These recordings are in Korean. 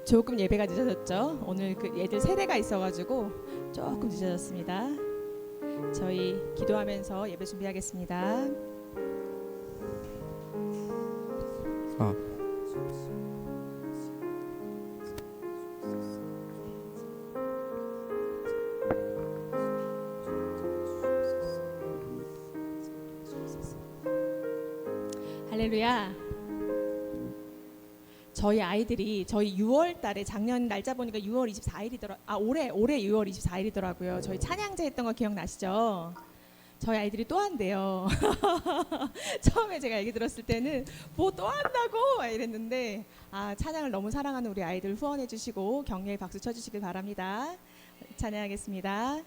조금 예배가 늦어졌죠. 오늘 그 애들 세대가 있어가지고 조금 늦어졌습니다. 저희 기도하면서 예배 준비하겠습니다. 할렐루야. 저희 아이들이 저희 6월 달에 작년 날짜 보니까 6월 24일이더라. 올해 6월 24일이더라고요. 저희 찬양제 했던 거 기억나시죠? 저희 아이들이 또 한대요. 처음에 제가 얘기 들었을 때는 뭐 또 한다고 이랬는데 찬양을 너무 사랑하는 우리 아이들 후원해 주시고 격려의 박수 쳐 주시길 바랍니다. 찬양하겠습니다.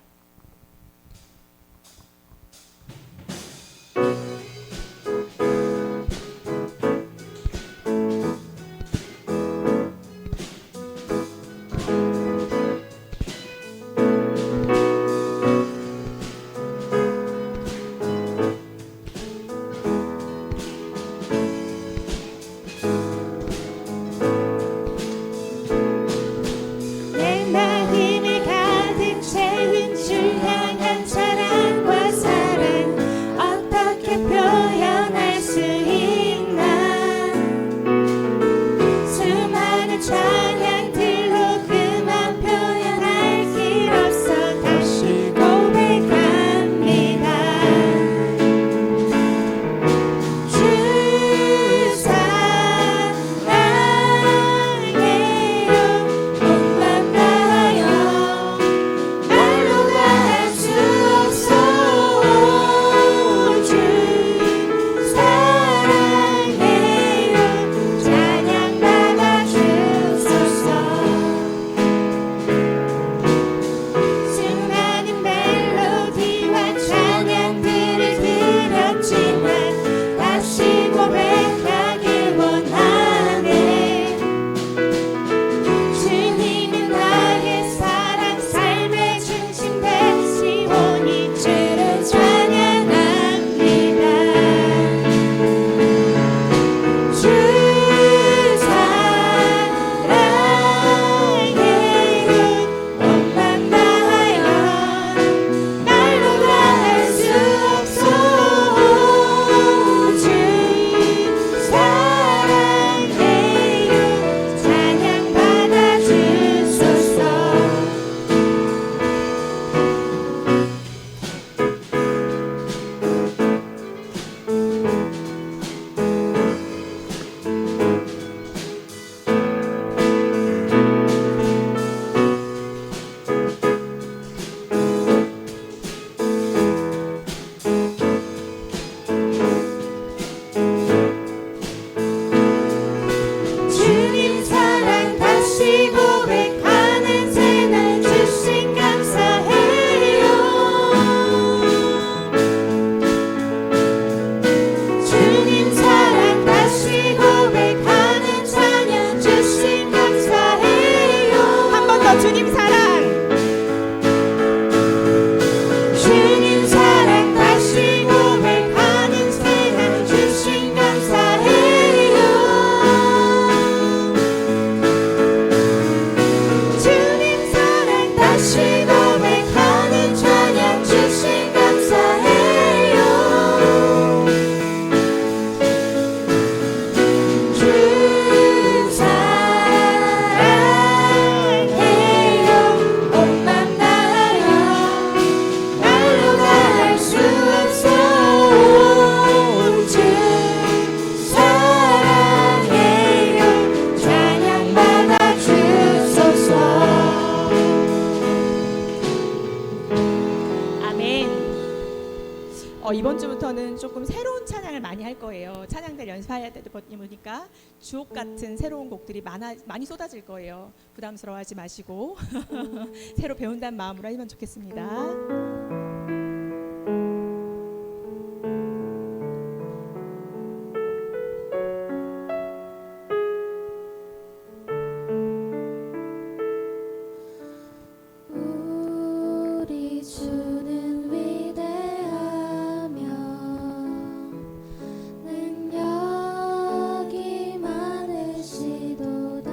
이번 주부터는 조금 새로운 찬양을 많이 할 거예요. 찬양들 연습해야 되다 보니까 주옥 같은 새로운 곡들이 많이 쏟아질 거예요. 부담스러워하지 마시고 새로 배운다는 마음으로 하면 좋겠습니다. 능력이 많으시도다.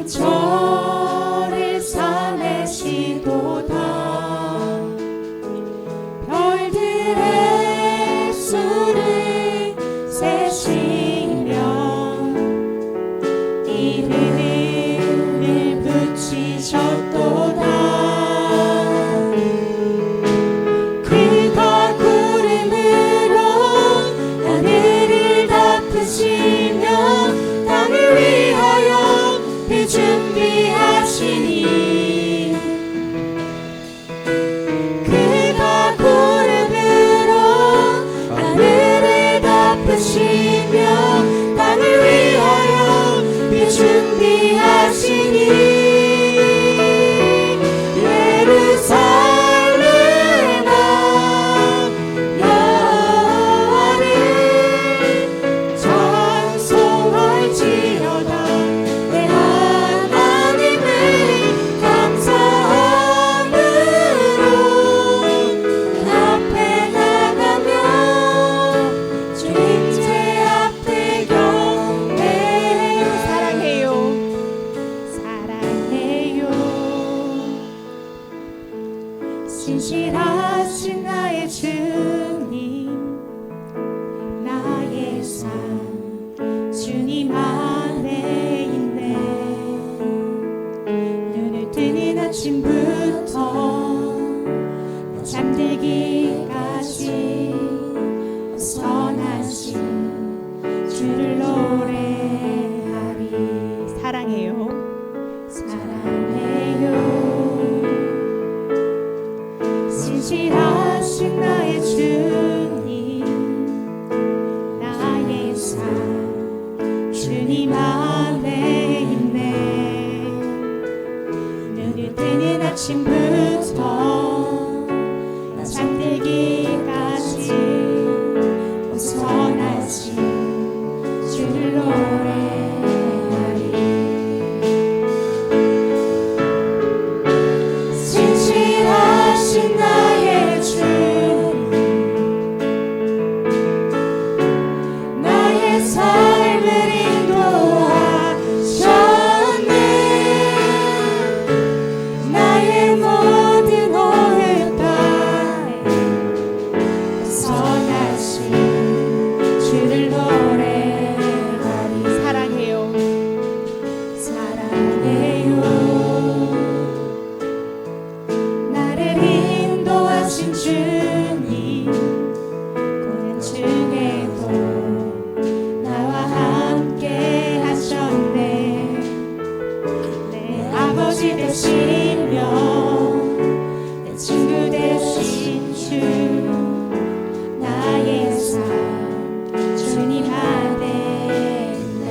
저를 삼으시도다. 별들의 수를 세시며 이름을 붙이셨도다. 그가 구름으로 하늘을 덮으시며 땅을 위하여 그 준비하시니 그가 구름으로 하늘을 덮으시며 땅을 위하여 그 준비하시니 예루살렘아 여호와를 찬송할지어다. 내 하나님을 감사함으로 앞에 나가며 주 임재 앞에 경배해요. 사랑해요. 사랑해요. 신실하신 나의 주님, 나의 삶 주님 안에 있네. 눈을 뜨는 아침부터 잠들기까지 선하신 주를 노래하리. 사랑해요. 사랑해요. 신실하신 나의 주님, 나의 삶 주님 안에 있네. 눈을 뜨는 아침부터 잠들기까지 선하신 주를 노래하리. 신실하신 나의 주님, 나의 삶을 인도하셨네. 나의 모든 호흡 다해 선하신 주를 노래하리. 사랑해요. 사랑해요. 나를 인도하신 주님, 고난 중에도 나와 함께 하셨네. 내 아버지 되시며 내 친구 되신 주, 나의 삶 주님 안에 있네.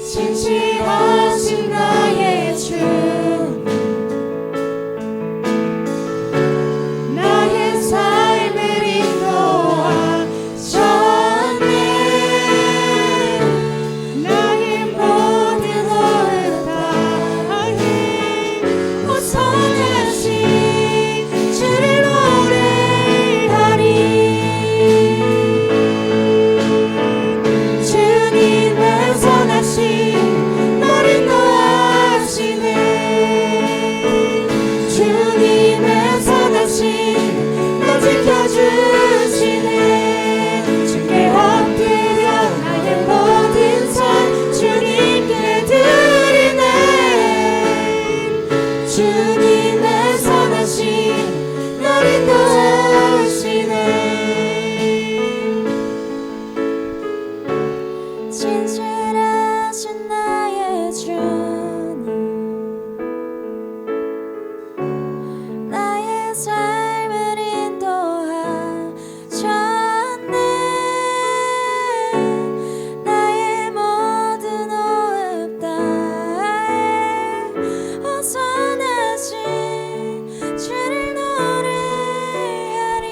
신실하신 나의 주님, 나의 삶을 인도하셨네. 나의 모든 호흡 다해 선하신 주를 노래하리. 주님은 선하신 나를 인도하시네. 주님은 선하신 나 지켜주시네. 주께 엎드려 나의 모든 삶 주님께 드리네. 주님은 선하신 나를 인도하시네. 진실하신 나의 주님, 나의 삶을 인도하셨네. 나의 모든 호흡 다해 선하신 주를 노래하리.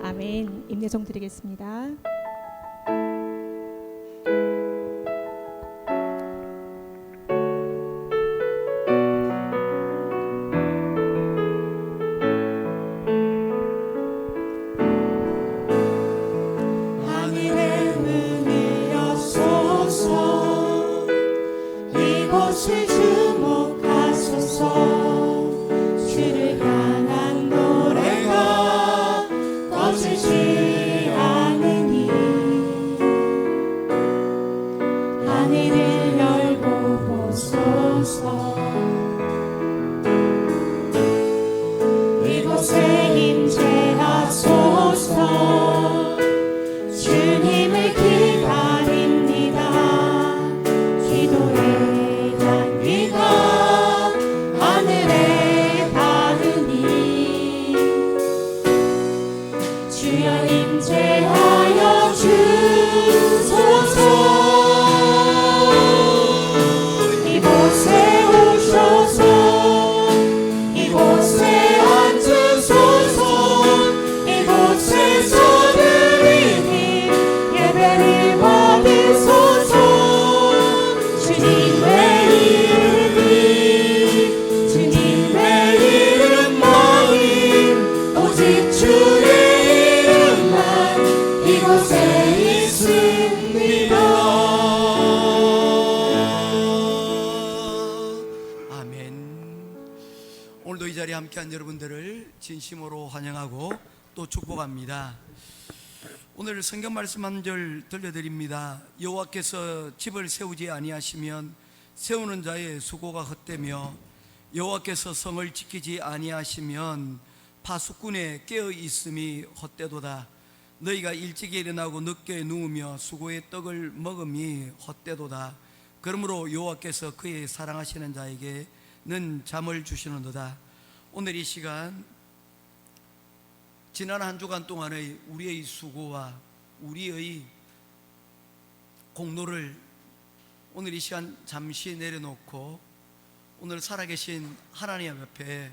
아멘. 임내송 드리겠습니다. 주여 임재하여 주소서. 이곳에 오셔서 이곳에 앉으소서. 이곳에서 드리니 예배를 받으소서. 주님의 이름이 주님의 이름만이 오직 주의 이름만 이곳에 있습니다. 아멘. 오늘도 이 자리에 함께한 여러분들을 진심으로 환영하고 또 축복합니다. 오늘 성경 말씀 한 절 들려드립니다. 여호와께서 집을 세우지 아니하시면 세우는 자의 수고가 헛되며 여호와께서 성을 지키지 아니하시면 파수꾼의 깨어 있음이 헛되도다. 너희가 일찍 일어나고 늦게 누우며 수고의 떡을 먹음이 헛되도다. 그러므로 여호와께서 그의 사랑하시는 자에게는 잠을 주시는도다. 오늘 이 시간 지난 한 주간 동안의 우리의 수고와 우리의 공로를 오늘 이 시간 잠시 내려놓고 오늘 살아계신 하나님 앞에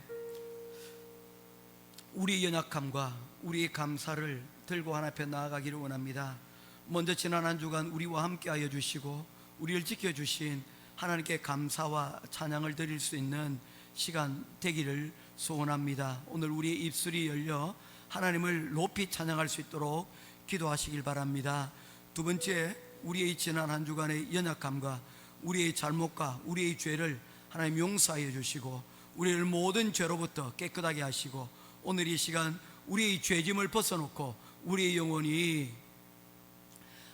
우리의 연약함과 우리의 감사를 들고 하나님 앞에 나아가기를 원합니다. 먼저 지난 한 주간 우리와 함께하여 주시고 우리를 지켜주신 하나님께 감사와 찬양을 드릴 수 있는 시간 되기를 소원합니다. 오늘 우리의 입술이 열려 하나님을 높이 찬양할 수 있도록 기도하시길 바랍니다. 두 번째, 우리의 지난 한 주간의 연약함과 우리의 잘못과 우리의 죄를 하나님 용서하여 주시고 우리를 모든 죄로부터 깨끗하게 하시고 오늘 이 시간 우리의 죄짐을 벗어놓고 우리의 영혼이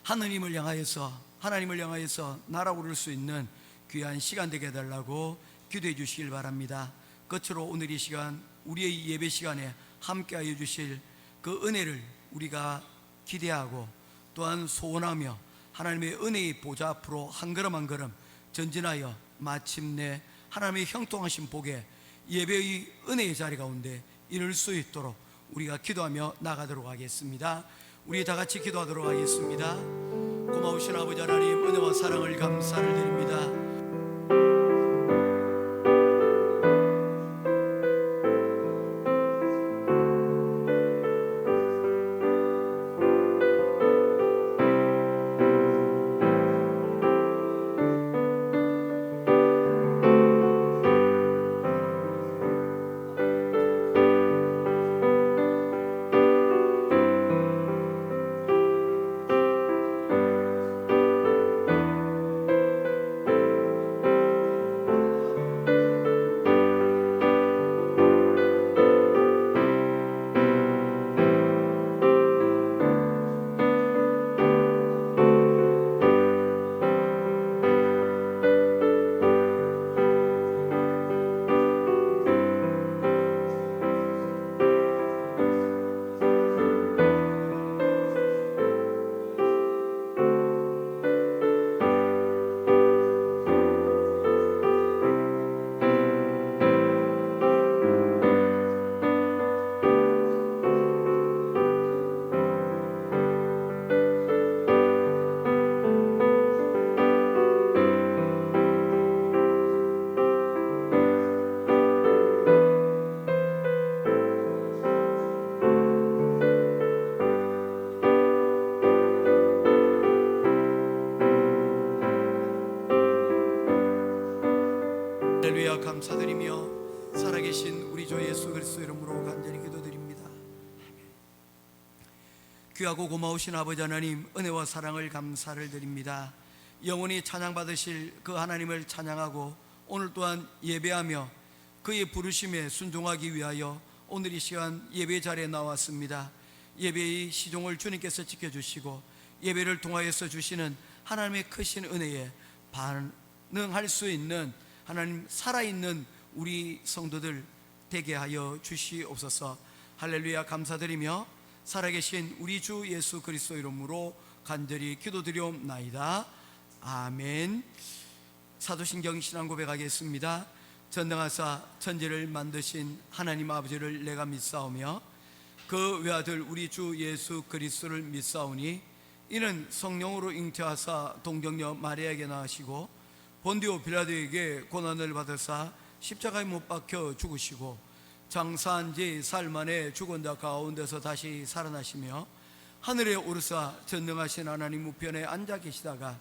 하나님을 향하여서 날아오를 수 있는 귀한 시간 되게 해달라고 기도해 주시길 바랍니다. 끝으로 오늘 이 시간 우리의 예배 시간에 함께하여 주실 그 은혜를 우리가 기대하고 또한 소원하며 하나님의 은혜의 보좌 앞으로 한 걸음 한 걸음 전진하여 마침내 하나님의 형통하신 복에 예배의 은혜의 자리 가운데 이룰 수 있도록 우리가 기도하며 나가도록 하겠습니다. 우리 다 같이 기도하도록 하겠습니다. 고마우신 아버지 하나님, 은혜와 사랑을 감사를 드립니다. 할렐루야. 감사드리며 살아계신 우리 주 예수 그리스도 이름으로 간절히 기도드립니다. 귀하고 고마우신 아버지 하나님, 은혜와 사랑을 감사를 드립니다. 영원히 찬양받으실 그 하나님을 찬양하고 오늘 또한 예배하며 그의 부르심에 순종하기 위하여 오늘 이 시간 예배 자리에 나왔습니다. 예배의 시종을 주님께서 지켜주시고 예배를 통하여서 주시는 하나님의 크신 은혜에 반응할 수 있는 하나님 살아있는 우리 성도들 되게 하여 주시옵소서. 할렐루야. 감사드리며 살아계신 우리 주 예수 그리스도 이름으로 간절히 기도드리옵나이다. 아멘. 사도신경 신앙 고백하겠습니다. 전능하사 천지를 만드신 하나님 아버지를 내가 믿사오며 그 외아들 우리 주 예수 그리스도를 믿사오니 이는 성령으로 잉태하사 동정녀 마리아에게 낳으시고 본디오 빌라도에게 고난을 받으사 십자가에 못 박혀 죽으시고 장사한 지 사흘 만에 죽은 자 가운데서 다시 살아나시며 하늘에 오르사 전능하신 하나님 우편에 앉아 계시다가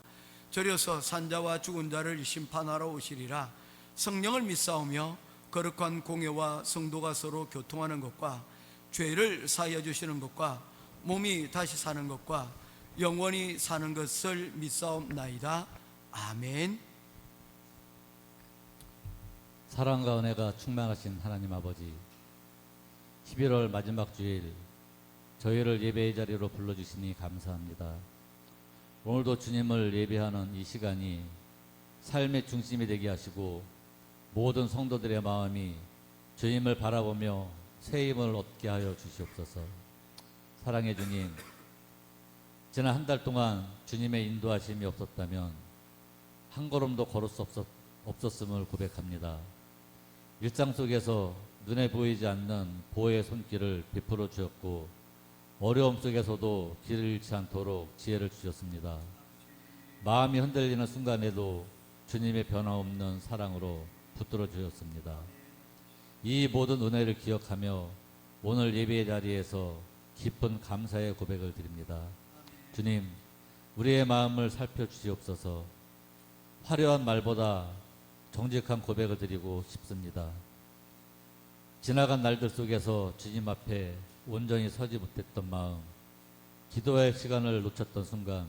저려서 산자와 죽은 자를 심판하러 오시리라. 성령을 믿사오며 거룩한 공예와 성도가 서로 교통하는 것과 죄를 사하여 주시는 것과 몸이 다시 사는 것과 영원히 사는 것을 믿사옵나이다. 아멘. 사랑과 은혜가 충만하신 하나님 아버지, 11월 마지막 주일 저희를 예배의 자리로 불러주시니 감사합니다. 오늘도 주님을 예배하는 이 시간이 삶의 중심이 되게 하시고 모든 성도들의 마음이 주님을 바라보며 새 힘을 얻게 하여 주시옵소서. 사랑의 주님, 지난 한 달 동안 주님의 인도하심이 없었다면 한 걸음도 걸을 수 없었음을 고백합니다. 일상 속에서 눈에 보이지 않는 보호의 손길을 베풀어 주셨고 어려움 속에서도 길을 잃지 않도록 지혜를 주셨습니다. 마음이 흔들리는 순간에도 주님의 변화없는 사랑으로 붙들어 주셨습니다. 이 모든 은혜를 기억하며 오늘 예배의 자리에서 깊은 감사의 고백을 드립니다. 주님, 우리의 마음을 살펴주시옵소서. 화려한 말보다 정직한 고백을 드리고 싶습니다. 지나간 날들 속에서 주님 앞에 온전히 서지 못했던 마음, 기도의 시간을 놓쳤던 순간,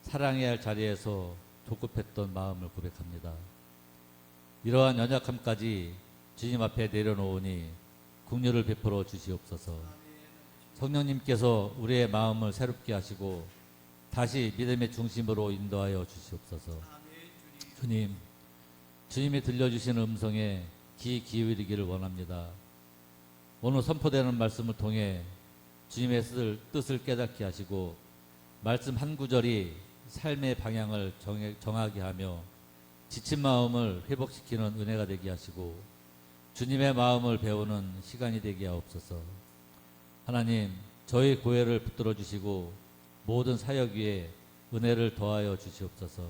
사랑해야 할 자리에서 조급했던 마음을 고백합니다. 이러한 연약함까지 주님 앞에 내려놓으니 긍휼을 베풀어 주시옵소서. 성령님께서 우리의 마음을 새롭게 하시고 다시 믿음의 중심으로 인도하여 주시옵소서. 주님, 주님이 들려주시는 음성에 귀 기울이기를 원합니다. 오늘 선포되는 말씀을 통해 주님의 뜻을 깨닫게 하시고 말씀 한 구절이 삶의 방향을 정하게 하며 지친 마음을 회복시키는 은혜가 되게 하시고 주님의 마음을 배우는 시간이 되게 하옵소서. 하나님, 저희 고해를 붙들어 주시고 모든 사역 위에 은혜를 더하여 주시옵소서.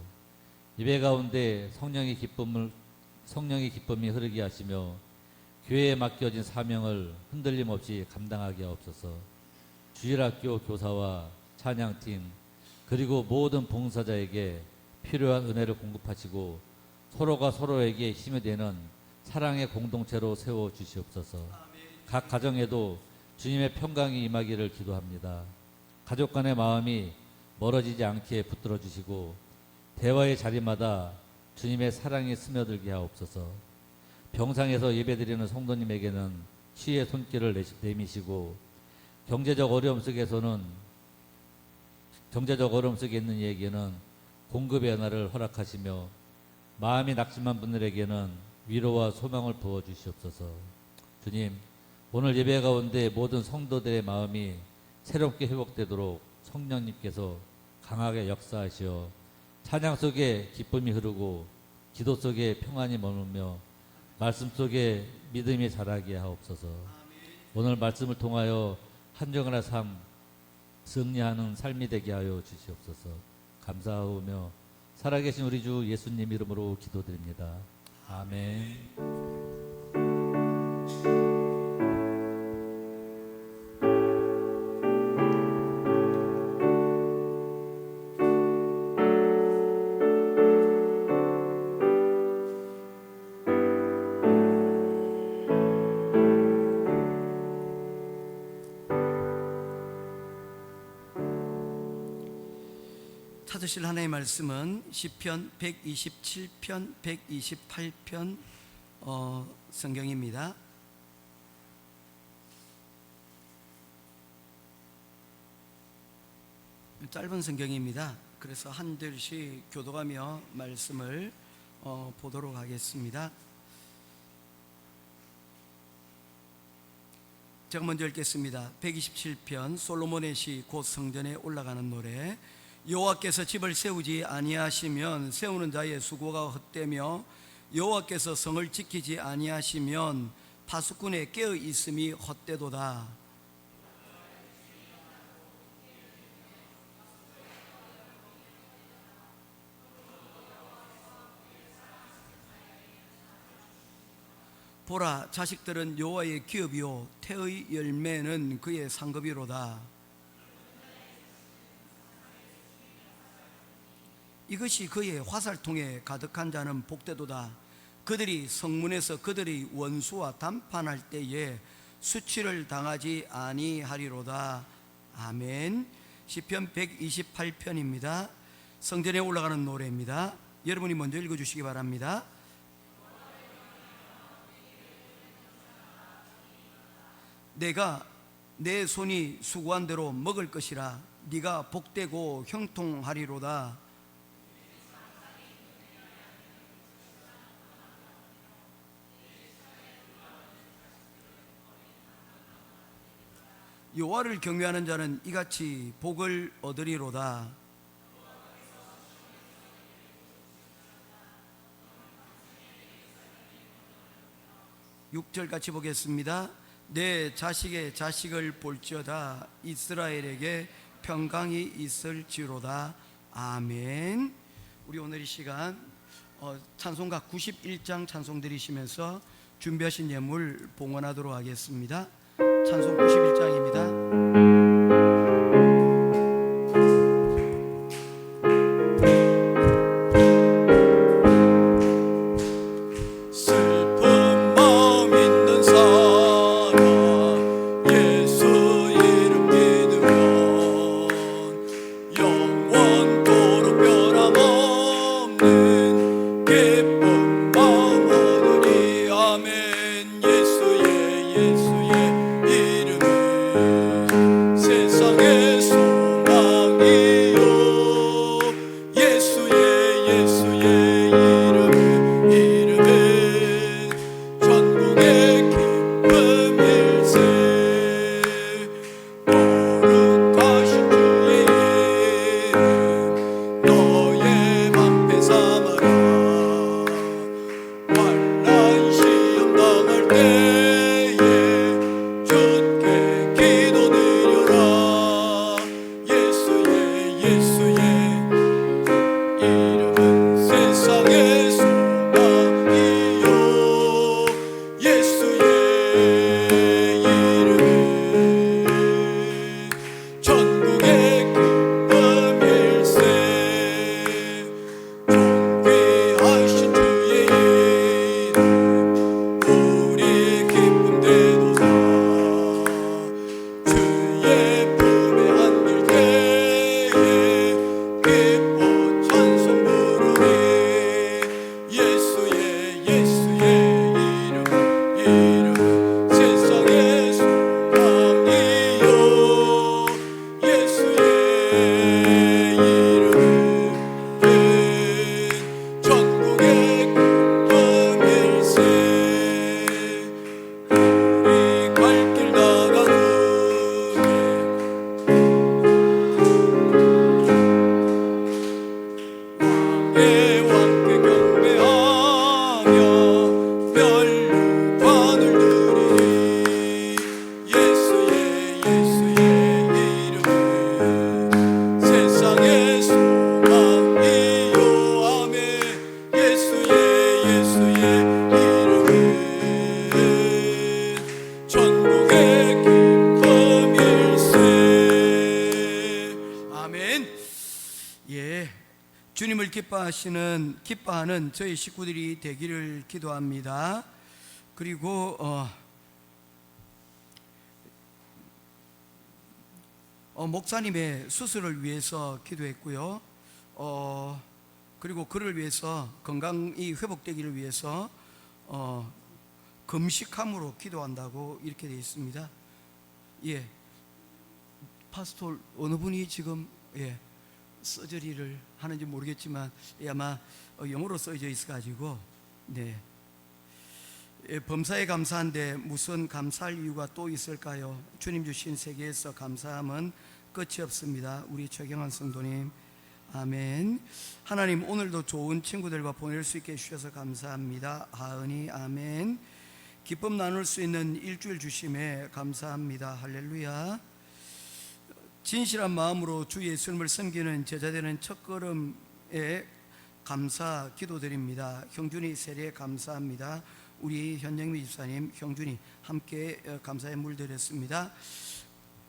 예배 가운데 성령의 기쁨이 흐르게 하시며 교회에 맡겨진 사명을 흔들림 없이 감당하게 하옵소서. 주일학교 교사와 찬양팀 그리고 모든 봉사자에게 필요한 은혜를 공급하시고 서로가 서로에게 힘이 되는 사랑의 공동체로 세워 주시옵소서. 각 가정에도 주님의 평강이 임하기를 기도합니다. 가족 간의 마음이 멀어지지 않게 붙들어 주시고 대화의 자리마다 주님의 사랑이 스며들게 하옵소서. 병상에서 예배드리는 성도님에게는 치유의 손길을 내미시고 경제적 어려움 속에 있는 이에게는 공급의 연화를 허락하시며 마음이 낙심한 분들에게는 위로와 소망을 부어 주시옵소서. 주님, 오늘 예배 가운데 모든 성도들의 마음이 새롭게 회복되도록 성령님께서 강하게 역사하시어 찬양 속에 기쁨이 흐르고 기도 속에 평안이 머물며 말씀 속에 믿음이 자라게 하옵소서. 오늘 말씀을 통하여 한 주간의 삶 승리하는 삶이 되게 하여 주시옵소서. 감사하오며 살아계신 우리 주 예수님 이름으로 기도드립니다. 아멘. 찾으실 하나님의 말씀은 시편 127편, 128편 성경입니다. 짧은 성경입니다. 그래서 한 절씩 교도하며 말씀을 보도록 하겠습니다. 제가 먼저 읽겠습니다. 127편 솔로몬의 시 곧 성전에 올라가는 노래. 여호와께서 집을 세우지 아니하시면 세우는 자의 수고가 헛되며 여호와께서 성을 지키지 아니하시면 파수꾼의 깨어 있음이 헛되도다. 보라, 자식들은 여호와의 기업이요 태의 열매는 그의 상급이로다. 이것이 그의 화살통에 가득한 자는 복되도다. 그들이 성문에서 그들의 원수와 담판할 때에 수치를 당하지 아니하리로다. 아멘. 시편 128편입니다. 성전에 올라가는 노래입니다. 여러분이 먼저 읽어주시기 바랍니다. 내가 내 손이 수고한 대로 먹을 것이라. 네가 복되고 형통하리로다. 여호와를 경외하는 자는 이같이 복을 얻으리로다. 6절 같이 보겠습니다. 내 자식의 자식을 볼지어다. 이스라엘에게 평강이 있을지로다. 아멘. 우리 오늘 이 시간 찬송가 91장 찬송 드리시면서 준비하신 예물 봉헌하도록 하겠습니다. 찬송 91장입니다. 주님을 기뻐하는 저희 식구들이 되기를 기도합니다. 그리고 목사님의 수술을 위해서 기도했고요. 그리고 그를 위해서 건강이 회복되기를 위해서 금식함으로 기도한다고 이렇게 되어 있습니다. 예, 파스tor 어느 분이 지금 서저리를 하는지 모르겠지만 아마 영어로 써져 있어가지고 범사에 감사한데 무슨 감사할 이유가 또 있을까요? 주님 주신 세계에서 감사함은 끝이 없습니다. 우리 최경환 성도님, 아멘. 하나님, 오늘도 좋은 친구들과 보낼 수 있게 해주셔서 감사합니다. 하은이, 아멘. 기쁨 나눌 수 있는 일주일 주심에 감사합니다. 할렐루야. 진실한 마음으로 주 예수님을 섬기는 제자되는 첫걸음에 감사 기도드립니다. 형준이 세례 감사합니다. 우리 현영미 집사님, 형준이 함께 감사의 물 드렸습니다.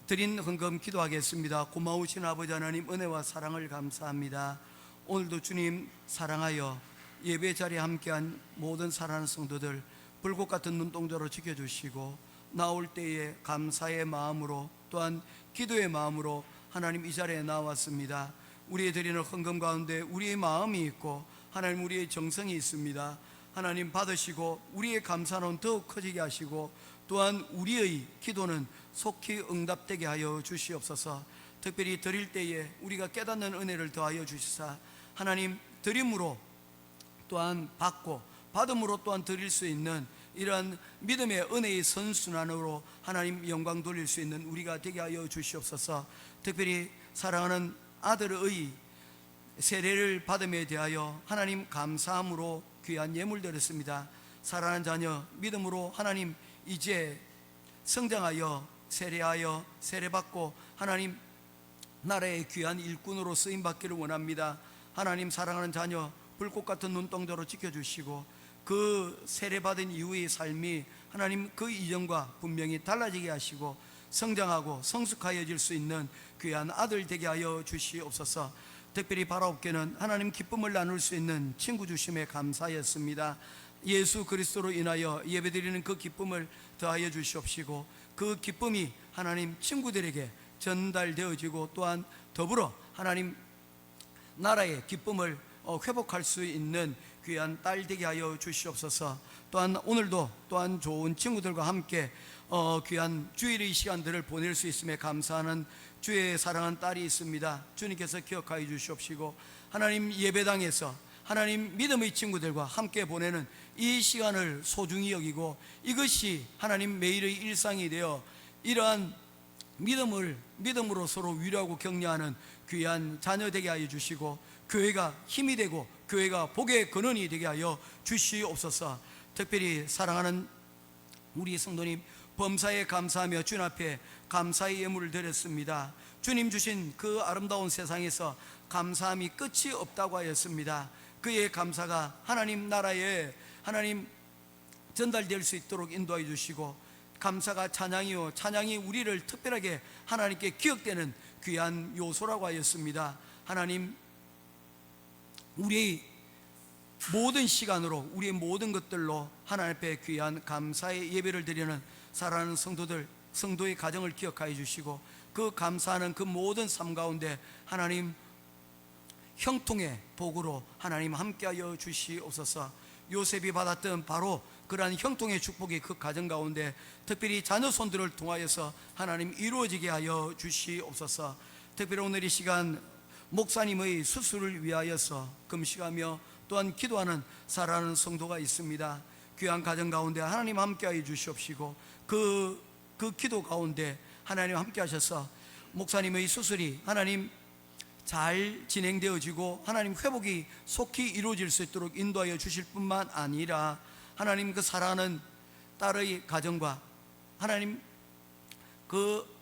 드린 헌금 기도하겠습니다. 고마우신 아버지 하나님, 은혜와 사랑을 감사합니다. 오늘도 주님 사랑하여 예배 자리에 함께한 모든 사랑하는 성도들 불꽃 같은 눈동자로 지켜주시고, 나올 때에 감사의 마음으로 또한 기도의 마음으로 하나님 이 자리에 나왔습니다. 우리의 드리는 헌금 가운데 우리의 마음이 있고 하나님 우리의 정성이 있습니다. 하나님 받으시고 우리의 감사는 더욱 커지게 하시고, 또한 우리의 기도는 속히 응답되게 하여 주시옵소서. 특별히 드릴 때에 우리가 깨닫는 은혜를 더하여 주시사, 하나님 드림으로 또한 받고 받음으로 또한 드릴 수 있는 이러한 믿음의 은혜의 선순환으로 하나님 영광 돌릴 수 있는 우리가 되게 하여 주시옵소서. 특별히 사랑하는 아들의 세례를 받음에 대하여 하나님 감사함으로 귀한 예물 드렸습니다. 사랑하는 자녀 믿음으로 하나님 이제 성장하여 세례하여 세례받고 하나님 나라의 귀한 일꾼으로 쓰임받기를 원합니다. 하나님 사랑하는 자녀 불꽃 같은 눈동자로 지켜주시고, 그 세례받은 이후의 삶이 하나님 그 이전과 분명히 달라지게 하시고 성장하고 성숙하여질 수 있는 귀한 아들 되게 하여 주시옵소서. 특별히 바라옵게는 하나님 기쁨을 나눌 수 있는 친구 주심에 감사였습니다. 예수 그리스도로 인하여 예배드리는 그 기쁨을 더하여 주시옵시고, 그 기쁨이 하나님 친구들에게 전달되어지고 또한 더불어 하나님 나라의 기쁨을 회복할 수 있는 귀한 딸 되게 하여 주시옵소서. 또한 오늘도 또한 좋은 친구들과 함께 귀한 주일의 시간들을 보낼 수 있음에 감사하는 주의 사랑하는 딸이 있습니다. 주님께서 기억하여 주시옵시고, 하나님 예배당에서 하나님 믿음의 친구들과 함께 보내는 이 시간을 소중히 여기고, 이것이 하나님 매일의 일상이 되어 이러한 믿음으로 서로 위로하고 격려하는 귀한 자녀 되게 하여 주시고, 교회가 힘이 되고 교회가 복의 근원이 되게 하여 주시옵소서. 특별히 사랑하는 우리 성도님 범사에 감사하며 주님 앞에 감사의 예물을 드렸습니다. 주님 주신 그 아름다운 세상에서 감사함이 끝이 없다고 하였습니다. 그의 감사가 하나님 나라에 하나님 전달될 수 있도록 인도해 주시고, 감사가 찬양이요 찬양이 우리를 특별하게 하나님께 기억되는 귀한 요소라고 하였습니다. 하나님 우리의 모든 시간으로 우리의 모든 것들로 하나님 앞에 귀한 감사의 예배를 드리는 사랑하는 성도들, 성도의 가정을 기억하여 주시고, 그 감사하는 그 모든 삶 가운데 하나님 형통의 복으로 하나님 함께하여 주시옵소서. 요셉이 받았던 바로 그러한 형통의 축복이 그 가정 가운데 특별히 자녀 손들을 통하여서 하나님 이루어지게 하여 주시옵소서. 특별히 오늘 이 시간 목사님의 수술을 위하여서 금식하며 또한 기도하는 사랑하는 성도가 있습니다. 귀한 가정 가운데 하나님 함께하여 주시옵시고, 그 기도 가운데 하나님 함께 하셔서 목사님의 수술이 하나님 잘 진행되어지고 하나님 회복이 속히 이루어질 수 있도록 인도하여 주실 뿐만 아니라, 하나님 그 사랑하는 딸의 가정과 하나님 그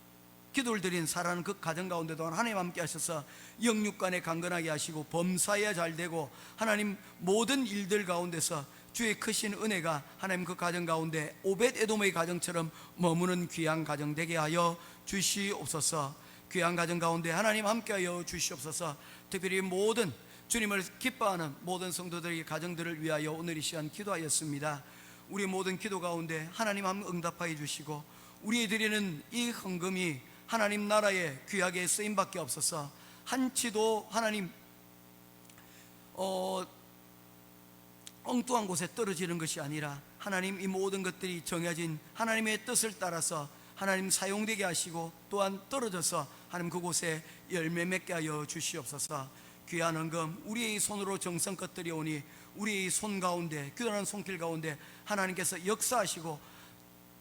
기도를 드린 사랑하는 그 가정 가운데도 하나님 함께 하셔서 영육간에 강건하게 하시고 범사에 잘 되고, 하나님 모든 일들 가운데서 주의 크신 은혜가 하나님 그 가정 가운데 오벳 에돔의 가정처럼 머무는 귀한 가정 되게 하여 주시옵소서. 귀한 가정 가운데 하나님 함께하여 주시옵소서. 특별히 모든 주님을 기뻐하는 모든 성도들의 가정들을 위하여 오늘 이 시간 기도하였습니다. 우리 모든 기도 가운데 하나님 응답하여 주시고, 우리 드리는 이 헌금이 하나님 나라에 귀하게 쓰임받게 없어서 한치도 하나님 엉뚱한 곳에 떨어지는 것이 아니라, 하나님 이 모든 것들이 정해진 하나님의 뜻을 따라서 하나님 사용되게 하시고, 또한 떨어져서 하나님 그곳에 열매 맺게 하여 주시옵소서. 귀한 헌금 우리의 손으로 정성껏 들여오니 우리의 손 가운데, 귀한 손길 가운데 하나님께서 역사하시고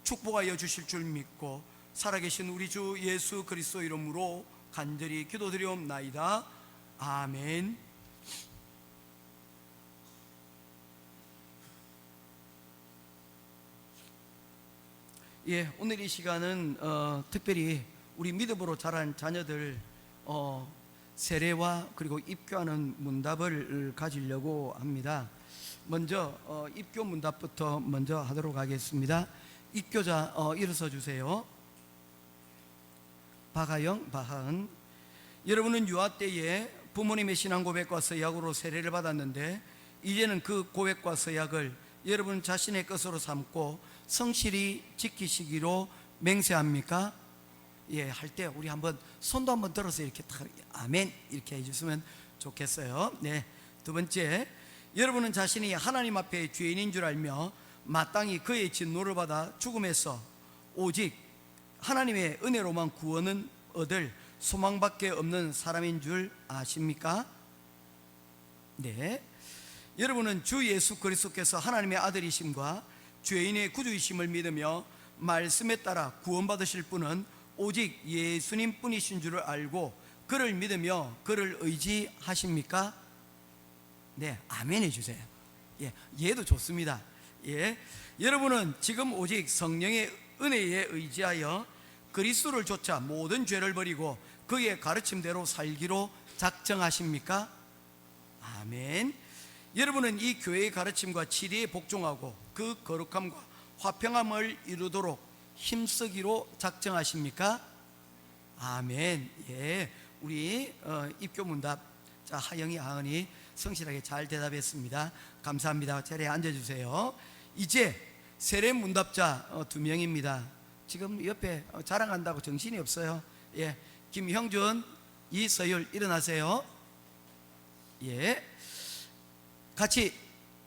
축복하여 주실 줄 믿고, 살아계신 우리 주 예수 그리스도 이름으로 간절히 기도드리옵나이다. 아멘. 예, 오늘 이 시간은 특별히 우리 믿음으로 자란 자녀들 세례와 그리고 입교하는 문답을 가지려고 합니다. 먼저 입교 문답부터 먼저 하도록 하겠습니다. 입교자 일어서 주세요. 박하영, 박하은. 여러분은 유아 때에 부모님의 신앙 고백과 서약으로 세례를 받았는데 이제는 그 고백과 서약을 여러분 자신의 것으로 삼고 성실히 지키시기로 맹세합니까? 예, 할 때 우리 한번 손도 한번 들어서 이렇게 딱 아멘 이렇게 해주시면 좋겠어요. 네, 두 번째, 여러분은 자신이 하나님 앞에 죄인인 줄 알며 마땅히 그의 진노를 받아 죽음에서 오직 하나님의 은혜로만 구원은 얻을 소망밖에 없는 사람인 줄 아십니까? 네, 여러분은 주 예수 그리스도께서 하나님의 아들이심과 죄인의 구주이심을 믿으며 말씀에 따라 구원받으실 분은 오직 예수님 뿐이신 줄을 알고 그를 믿으며 그를 의지하십니까? 네, 아멘 해주세요. 예, 얘도 좋습니다. 예, 여러분은 지금 오직 성령의 은혜에 의지하여 그리스도를 쫓아 모든 죄를 버리고 그의 가르침대로 살기로 작정하십니까? 아멘. 여러분은 이 교회의 가르침과 치리에 복종하고 그 거룩함과 화평함을 이루도록 힘쓰기로 작정하십니까? 아멘. 예, 우리 입교 문답, 자, 하영이, 하은이 성실하게 잘 대답했습니다. 감사합니다. 자리에 앉아주세요. 이제 세례 문답자 2명입니다. 지금 옆에 자랑한다고 정신이 없어요. 예, 김형준, 이서율 일어나세요. 예, 같이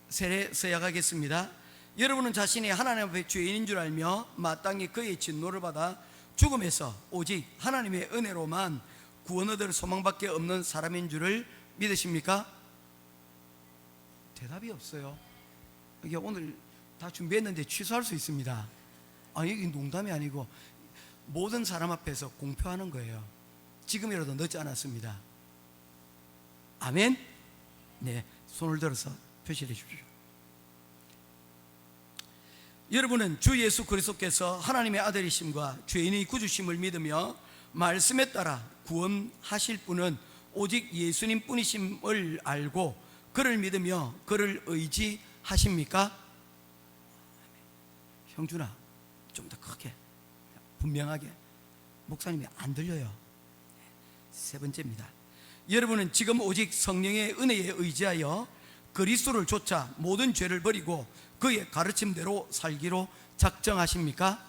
세례 서약하겠습니다. 여러분은 자신이 하나님 앞에 죄인인 줄 알며 마땅히 그의 진노를 받아 죽음에서 오직 하나님의 은혜로만 구원 얻을 소망밖에 없는 사람인 줄을 믿으십니까? 대답이 없어요. 이게 오늘 다 준비했는데 취소할 수 있습니다. 아니, 이게 농담이 아니고 모든 사람 앞에서 공표하는 거예요. 지금이라도 늦지 않았습니다. 아멘. 네, 손을 들어서 표시해 주십시오. 여러분은 주 예수 그리스도께서 하나님의 아들이심과 죄인의 구주심을 믿으며 말씀에 따라 구원하실 분은 오직 예수님 뿐이심을 알고 그를 믿으며 그를 의지하십니까? 형준아, 좀 더 크게, 분명하게. 목사님이 안 들려요. 세 번째입니다. 여러분은 지금 오직 성령의 은혜에 의지하여 그리스도를 쫓아 모든 죄를 버리고 그의 가르침대로 살기로 작정하십니까?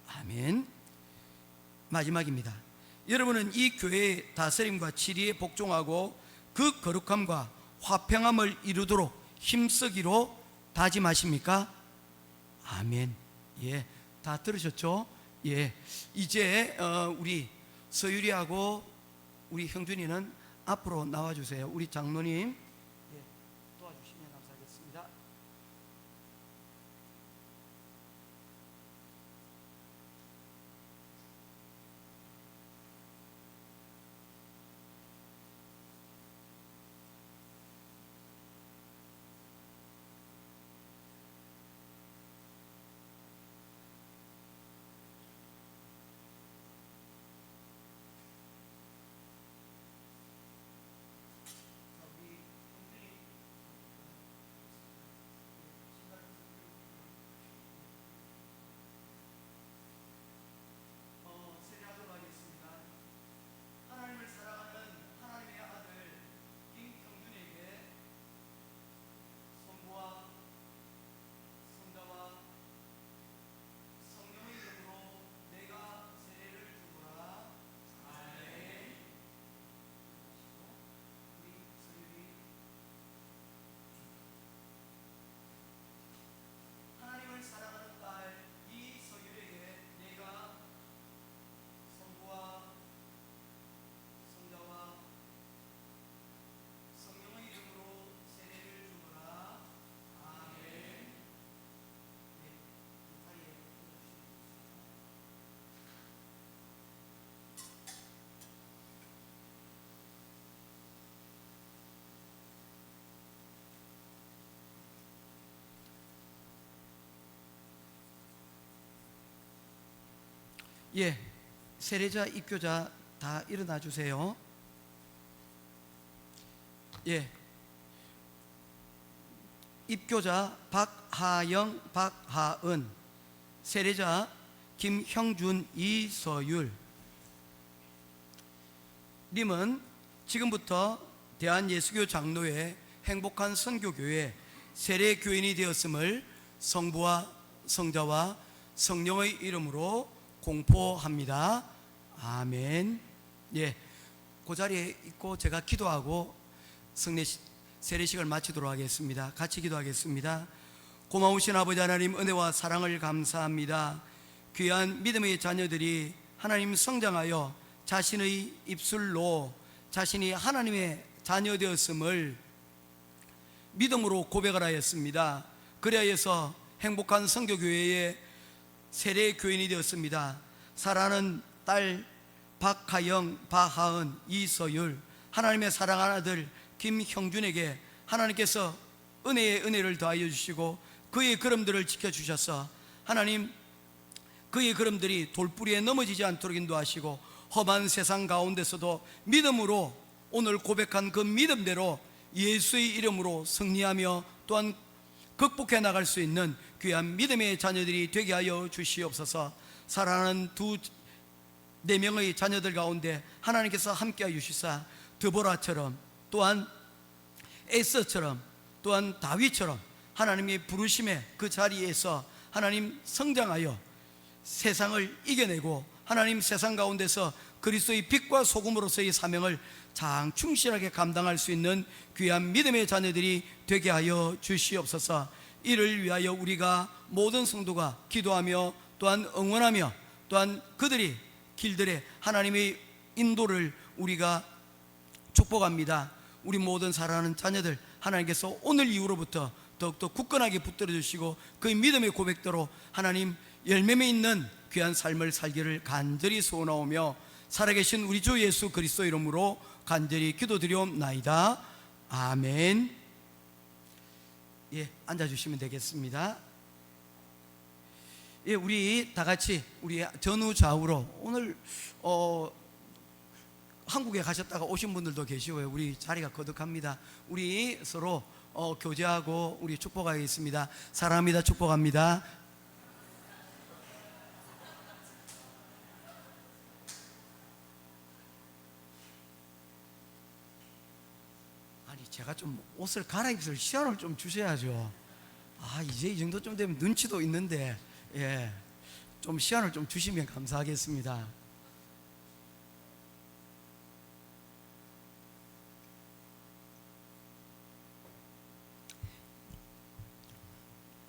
아멘. 마지막입니다. 여러분은 이 교회의 다스림과 치리에 복종하고 그 거룩함과 화평함을 이루도록 힘쓰기로 다짐하십니까? 아멘. 예, 다 들으셨죠? 예, 이제 우리 서유리하고 우리 형준이는 앞으로 나와주세요. 우리 장로님, 예, 도와주시면 감사하겠습니다. 예, 세례자, 입교자 다 일어나 주세요. 예, 입교자 박하영, 박하은, 세례자 김형준, 이서율 님은 지금부터 대한예수교 장로회 행복한 선교교회 세례교인이 되었음을 성부와 성자와 성령의 이름으로 공포합니다. 아멘. 예, 그 자리에 있고 제가 기도하고 세례식을 마치도록 하겠습니다. 같이 기도하겠습니다. 고마우신 아버지 하나님, 은혜와 사랑을 감사합니다. 귀한 믿음의 자녀들이 하나님 성장하여 자신의 입술로 자신이 하나님의 자녀 되었음을 믿음으로 고백을 하였습니다. 그리하여서 행복한 선교교회의 세례교인이 되었습니다. 사랑하는 딸 박하영, 박하은, 이서율, 하나님의 사랑하는 아들 김형준에게 하나님께서 은혜의 은혜를 더하여 주시고 그의 걸음들을 지켜주셔서 하나님 그의 걸음들이 돌뿌리에 넘어지지 않도록 인도하시고 험한 세상 가운데서도 믿음으로 오늘 고백한 그 믿음대로 예수의 이름으로 승리하며 또한 극복해 나갈 수 있는 귀한 믿음의 자녀들이 되게 하여 주시옵소서. 사랑하는 네 명의 자녀들 가운데 하나님께서 함께하여 주시사 드보라처럼 또한 에스더처럼 또한 다윗처럼 하나님의 부르심의 그 자리에서 하나님 성장하여 세상을 이겨내고 하나님 세상 가운데서 그리스도의 빛과 소금으로서의 사명을 장 충실하게 감당할 수 있는 귀한 믿음의 자녀들이 되게 하여 주시옵소서. 이를 위하여 우리가 모든 성도가 기도하며 또한 응원하며 또한 그들이 길들에 하나님의 인도를 우리가 축복합니다. 우리 모든 사랑하는 자녀들 하나님께서 오늘 이후로부터 더욱더 굳건하게 붙들어 주시고 그 믿음의 고백대로 하나님 열매매 있는 귀한 삶을 살기를 간절히 소원하오며 살아계신 우리 주 예수 그리스도 이름으로 간절히 기도드리옵나이다. 아멘. 예, 앉아주시면 되겠습니다. 예, 우리 다 같이 우리 전후 좌우로 오늘 한국에 가셨다가 오신 분들도 계시고요. 우리 자리가 거듭합니다. 우리 서로 교제하고 우리 축복하겠습니다. 사랑합니다. 축복합니다. 아니 제가 좀 옷을 갈아입을 시간을 좀 주셔야죠. 아 이제 이 정도 좀 되면 눈치도 있는데 예, 좀 시간을 좀 주시면 감사하겠습니다.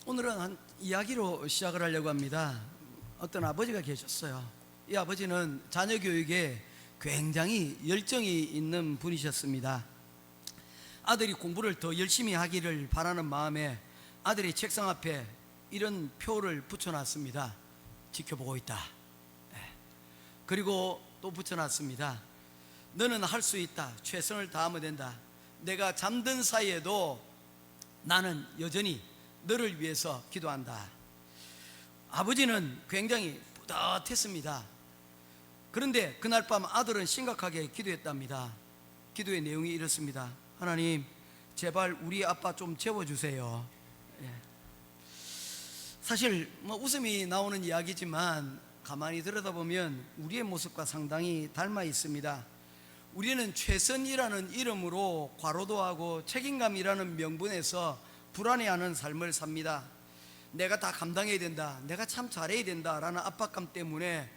오늘은 한 이야기로 시작을 하려고 합니다. 어떤 아버지가 계셨어요. 이 아버지는 자녀 교육에 굉장히 열정이 있는 분이셨습니다. 아들이 공부를 더 열심히 하기를 바라는 마음에 아들이 책상 앞에 이런 표를 붙여놨습니다. 지켜보고 있다. 네. 그리고 또 붙여놨습니다. 너는 할 수 있다. 최선을 다하면 된다. 내가 잠든 사이에도 나는 여전히 너를 위해서 기도한다. 아버지는 굉장히 뿌듯했습니다. 그런데 그날 밤 아들은 심각하게 기도했답니다. 기도의 내용이 이렇습니다. 하나님 제발 우리 아빠 좀 재워주세요. 예. 사실 웃음이 나오는 이야기지만 가만히 들여다보면 우리의 모습과 상당히 닮아 있습니다. 우리는 최선이라는 이름으로 과로도 하고 책임감이라는 명분에서 불안해하는 삶을 삽니다. 내가 다 감당해야 된다, 내가 참 잘해야 된다라는 압박감 때문에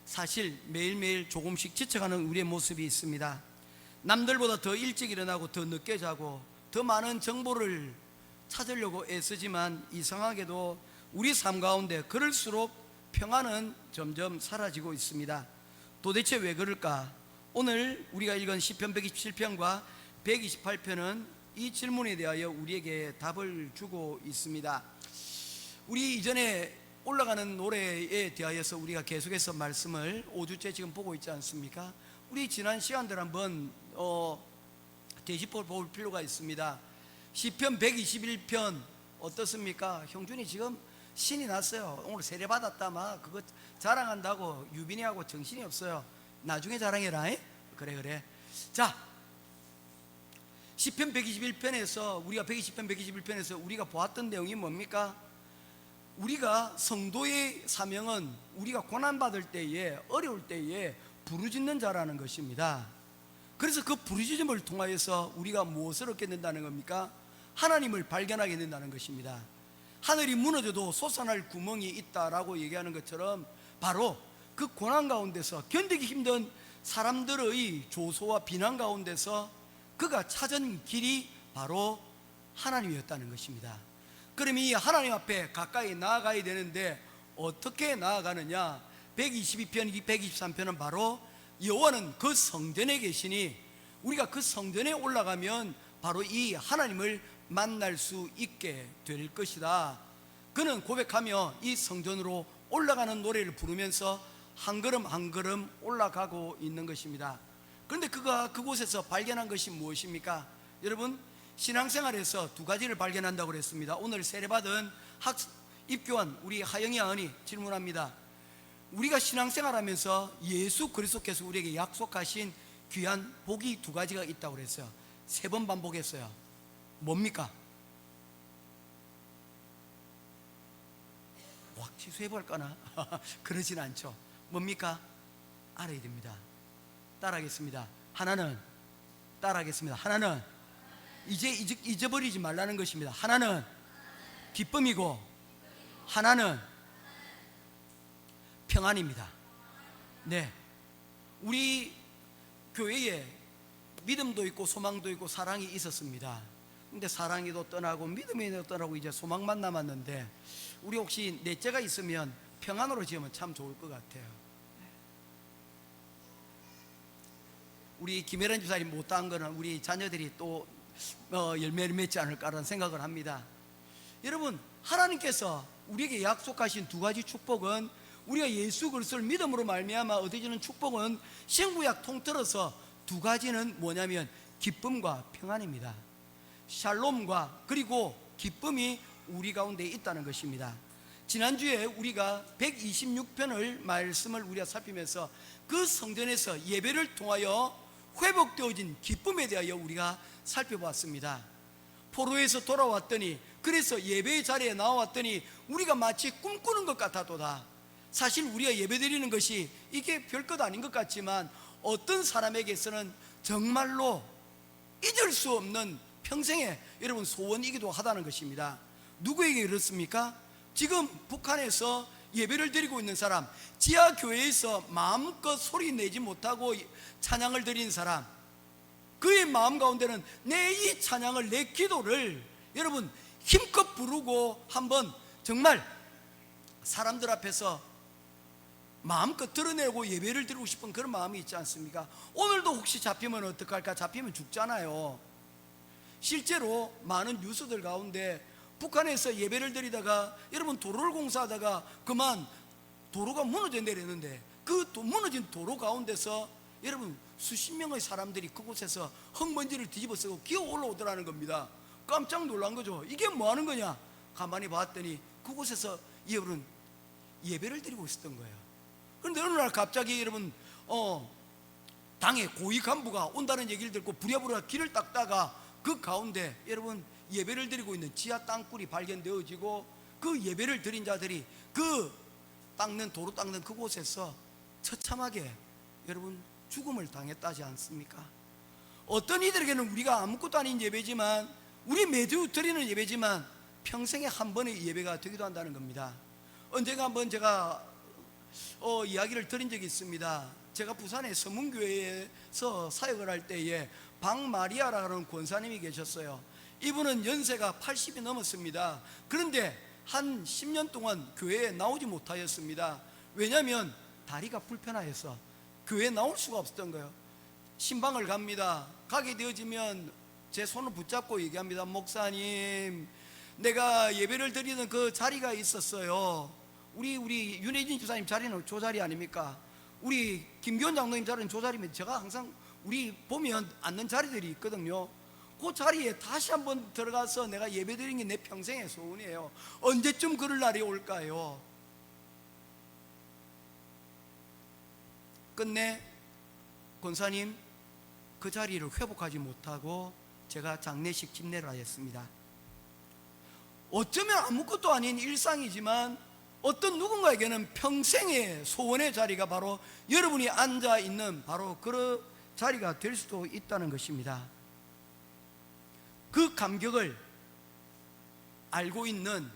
사실 매일매일 조금씩 지쳐가는 우리의 모습이 있습니다. 남들보다 더 일찍 일어나고 더 늦게 자고 더 많은 정보를 찾으려고 애쓰지만 이상하게도 우리 삶 가운데 그럴수록 평안은 점점 사라지고 있습니다. 도대체 왜 그럴까? 오늘 우리가 읽은 시편 127편과 128편은 이 질문에 대하여 우리에게 답을 주고 있습니다. 우리 이전에 올라가는 노래에 대하여서 우리가 계속해서 말씀을 5주째 지금 보고 있지 않습니까? 우리 지난 시간들 한번 되짚어 볼 필요가 있습니다. 시편 121편 어떻습니까? 형준이 지금 신이 났어요. 오늘 세례 받았다 막 그거 자랑한다고 유빈이하고 정신이 없어요. 나중에 자랑해라. 그래. 자, 시편 121편에서 우리가 120편 121편에서 우리가 보았던 내용이 뭡니까? 우리가 성도의 사명은 우리가 고난받을 때에, 어려울 때에 부르짖는 자라는 것입니다. 그래서 그 부르짖음을 통하여서 우리가 무엇을 얻게 된다는 겁니까? 하나님을 발견하게 된다는 것입니다. 하늘이 무너져도 솟아날 구멍이 있다라고 얘기하는 것처럼 바로 그 고난 가운데서, 견디기 힘든 사람들의 조소와 비난 가운데서 그가 찾은 길이 바로 하나님이었다는 것입니다. 그럼 이 하나님 앞에 가까이 나아가야 되는데 어떻게 나아가느냐? 122편, 123편은 바로 여호와는 그 성전에 계시니 우리가 그 성전에 올라가면 바로 이 하나님을 만날 수 있게 될 것이다. 그는 고백하며 이 성전으로 올라가는 노래를 부르면서 한 걸음 한 걸음 올라가고 있는 것입니다. 그런데 그가 그곳에서 발견한 것이 무엇입니까? 여러분, 신앙생활에서 두 가지를 발견한다고 그랬습니다. 오늘 세례받은 입교한 우리 하영이 아은이 질문합니다. 우리가 신앙생활하면서 예수 그리스도께서 우리에게 약속하신 귀한 복이 두 가지가 있다고 그랬어요. 3번 반복했어요. 뭡니까? 확 취소해볼까나? 그러진 않죠. 뭡니까? 알아야 됩니다. 따라하겠습니다. 하나는, 따라하겠습니다. 하나는 이제 잊어버리지 말라는 것입니다. 하나는 기쁨이고 하나는 평안입니다. 네, 우리 교회에 믿음도 있고 소망도 있고 사랑이 있었습니다. 근데 사랑이도 떠나고 믿음이 떠나고 이제 소망만 남았는데, 우리 혹시 넷째가 있으면 평안으로 지으면 참 좋을 것 같아요. 우리 김혜란 집사님 못한 거는 우리 자녀들이 또 열매를 맺지 않을까라는 생각을 합니다. 여러분, 하나님께서 우리에게 약속하신 두 가지 축복은, 우리가 예수 그리스도를 믿음으로 말미암아 얻어지는 축복은 신구약 통틀어서 두 가지는 뭐냐면 기쁨과 평안입니다. 샬롬과 그리고 기쁨이 우리 가운데 있다는 것입니다. 지난주에 우리가 126편을 말씀을 우리가 살피면서 그 성전에서 예배를 통하여 회복되어진 기쁨에 대하여 우리가 살펴봤습니다. 포로에서 돌아왔더니, 그래서 예배의 자리에 나왔더니 우리가 마치 꿈꾸는 것 같아도다. 사실 우리가 예배드리는 것이 이게 별것 아닌 것 같지만 어떤 사람에게서는 정말로 잊을 수 없는 평생의 여러분 소원이기도 하다는 것입니다. 누구에게 그렇습니까? 지금 북한에서 예배를 드리고 있는 사람, 지하교회에서 마음껏 소리 내지 못하고 찬양을 드리는 사람, 그의 마음 가운데는 내 이 찬양을, 내 기도를 여러분 힘껏 부르고 한번 정말 사람들 앞에서 마음껏 드러내고 예배를 드리고 싶은 그런 마음이 있지 않습니까? 오늘도 혹시 잡히면 어떡할까? 잡히면 죽잖아요. 실제로 많은 뉴스들 가운데 북한에서 예배를 드리다가 여러분 도로를 공사하다가 그만 도로가 무너져 내렸는데, 그 무너진 도로 가운데서 여러분 수십 명의 사람들이 그곳에서 흙먼지를 뒤집어 쓰고 기어 올라오더라는 겁니다. 깜짝 놀란 거죠. 이게 뭐 하는 거냐? 가만히 봤더니 그곳에서 여러분 예배를 드리고 있었던 거예요. 그런데 어느 날 갑자기 여러분 당의 고위 간부가 온다는 얘기를 듣고 부랴부랴 길을 닦다가 그 가운데 여러분 예배를 드리고 있는 지하 땅굴이 발견되어지고, 그 예배를 드린 자들이 그 도로 닦는 그곳에서 처참하게 여러분 죽음을 당했다지 않습니까? 어떤 이들에게는 우리가 아무것도 아닌 예배지만, 우리 매주 드리는 예배지만 평생에 한 번의 예배가 되기도 한다는 겁니다. 언젠가 한번 제가 이야기를 들은 적이 있습니다. 제가 부산의 서문교회에서 사역을 할 때에 박마리아라는 권사님이 계셨어요. 이분은 연세가 80이 넘었습니다. 그런데 한 10년 동안 교회에 나오지 못하였습니다. 왜냐하면 다리가 불편하여서 교회에 나올 수가 없었던 거예요. 신방을 갑니다. 가게 되어지면 제 손을 붙잡고 얘기합니다. 목사님, 내가 예배를 드리는 그 자리가 있었어요. 우리 윤혜진 집사님 자리는 저 자리 아닙니까? 우리 김기원 장로님 자리는 저 자리면, 제가 항상 우리 보면 앉는 자리들이 있거든요. 그 자리에 다시 한번 들어가서 내가 예배 드리는 게 내 평생의 소원이에요. 언제쯤 그럴 날이 올까요? 끝내 권사님 그 자리를 회복하지 못하고 제가 장례식 집례를 하였습니다. 어쩌면 아무것도 아닌 일상이지만 어떤 누군가에게는 평생의 소원의 자리가 바로 여러분이 앉아 있는 바로 그런 자리가 될 수도 있다는 것입니다. 그 감격을 알고 있는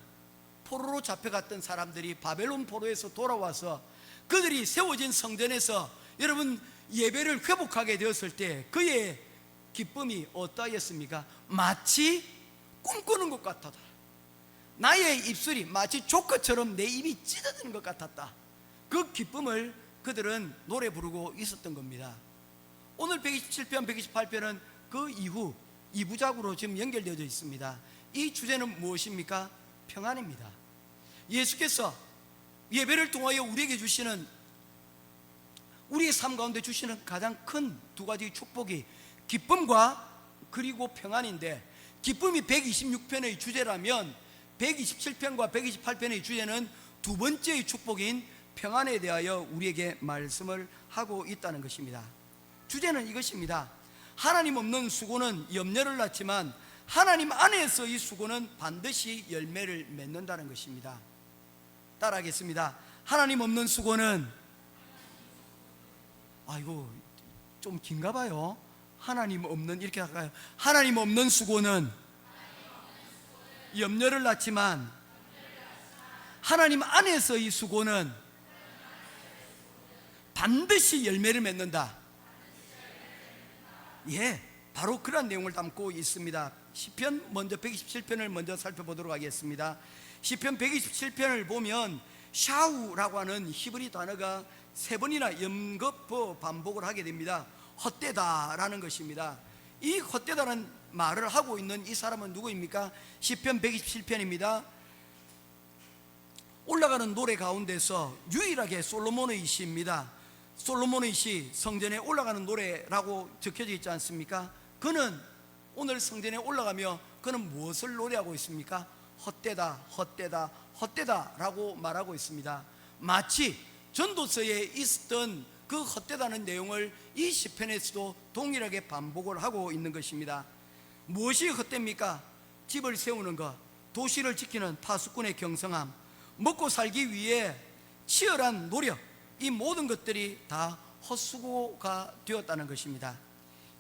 포로로 잡혀갔던 사람들이 바벨론 포로에서 돌아와서 그들이 세워진 성전에서 여러분 예배를 회복하게 되었을 때 그의 기쁨이 어떠하였습니까? 마치 꿈꾸는 것 같았다. 나의 입술이 마치 조커처럼 내 입이 찢어지는 것 같았다. 그 기쁨을 그들은 노래 부르고 있었던 겁니다. 오늘 127편, 128편은 그 이후 2부작으로 지금 연결되어져 있습니다. 이 주제는 무엇입니까? 평안입니다. 예수께서 예배를 통하여 우리에게 주시는, 우리의 삶 가운데 주시는 가장 큰 두 가지 축복이 기쁨과 그리고 평안인데, 기쁨이 126편의 주제라면 127편과 128편의 주제는 두 번째의 축복인 평안에 대하여 우리에게 말씀을 하고 있다는 것입니다. 주제는 이것입니다. 하나님 없는 수고는 염려를 낳지만 하나님 안에서 이 수고는 반드시 열매를 맺는다는 것입니다. 따라하겠습니다. 하나님 없는 수고는, 아이고 좀 긴가 봐요. 하나님 없는, 이렇게 할까요? 하나님 없는 수고는 염려를 낳지만 하나님 안에서 이 수고는 반드시 열매를 맺는다. 예, 바로 그런 내용을 담고 있습니다. 시편 먼저 127편을 먼저 살펴보도록 하겠습니다. 시편 127편을 보면 샤우라고 하는 히브리 단어가 세 번이나 연거푸 반복을 하게 됩니다. 헛되다라는 것입니다. 이 헛되다는 말을 하고 있는 이 사람은 누구입니까? 시편 127편입니다. 올라가는 노래 가운데서 유일하게 솔로몬의 시입니다. 솔로몬의 시, 성전에 올라가는 노래라고 적혀져 있지 않습니까? 그는 오늘 성전에 올라가며 그는 무엇을 노래하고 있습니까? 헛되다, 헛되다, 헛되다 라고 말하고 있습니다. 마치 전도서에 있었던 그 헛되다는 내용을 이 시편에서도 동일하게 반복을 하고 있는 것입니다. 무엇이 헛됩니까? 집을 세우는 것, 도시를 지키는 파수꾼의 경성함, 먹고 살기 위해 치열한 노력, 이 모든 것들이 다 헛수고가 되었다는 것입니다.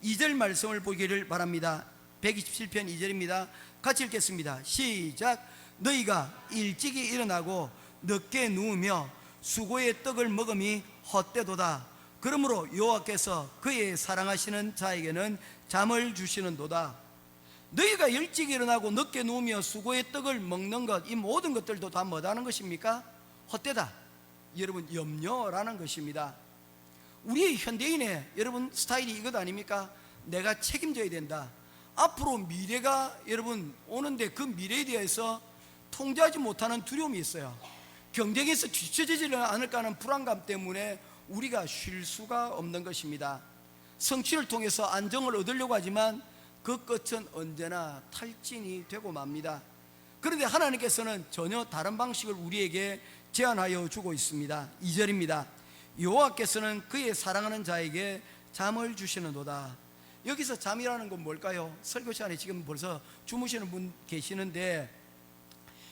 2절 말씀을 보기를 바랍니다. 127편 2절입니다. 같이 읽겠습니다. 시작. 너희가 일찍이 일어나고 늦게 누우며 수고의 떡을 먹음이 헛되도다. 그러므로 여호와께서 그의 사랑하시는 자에게는 잠을 주시는도다. 너희가 일찍 일어나고 늦게 누우며 수고의 떡을 먹는 것, 이 모든 것들도 다 뭐라는 것입니까? 헛되다. 여러분, 염려라는 것입니다. 우리 현대인의 여러분 스타일이 이것 아닙니까? 내가 책임져야 된다. 앞으로 미래가 여러분 오는데 그 미래에 대해서 통제하지 못하는 두려움이 있어요. 경쟁에서 뒤처지지 않을까 하는 불안감 때문에 우리가 쉴 수가 없는 것입니다. 성취를 통해서 안정을 얻으려고 하지만 그 끝은 언제나 탈진이 되고 맙니다. 그런데 하나님께서는 전혀 다른 방식을 우리에게 제안하여 주고 있습니다. 2절입니다. 여호와께서는 그의 사랑하는 자에게 잠을 주시는도다. 여기서 잠이라는 건 뭘까요? 설교 시간에 지금 벌써 주무시는 분 계시는데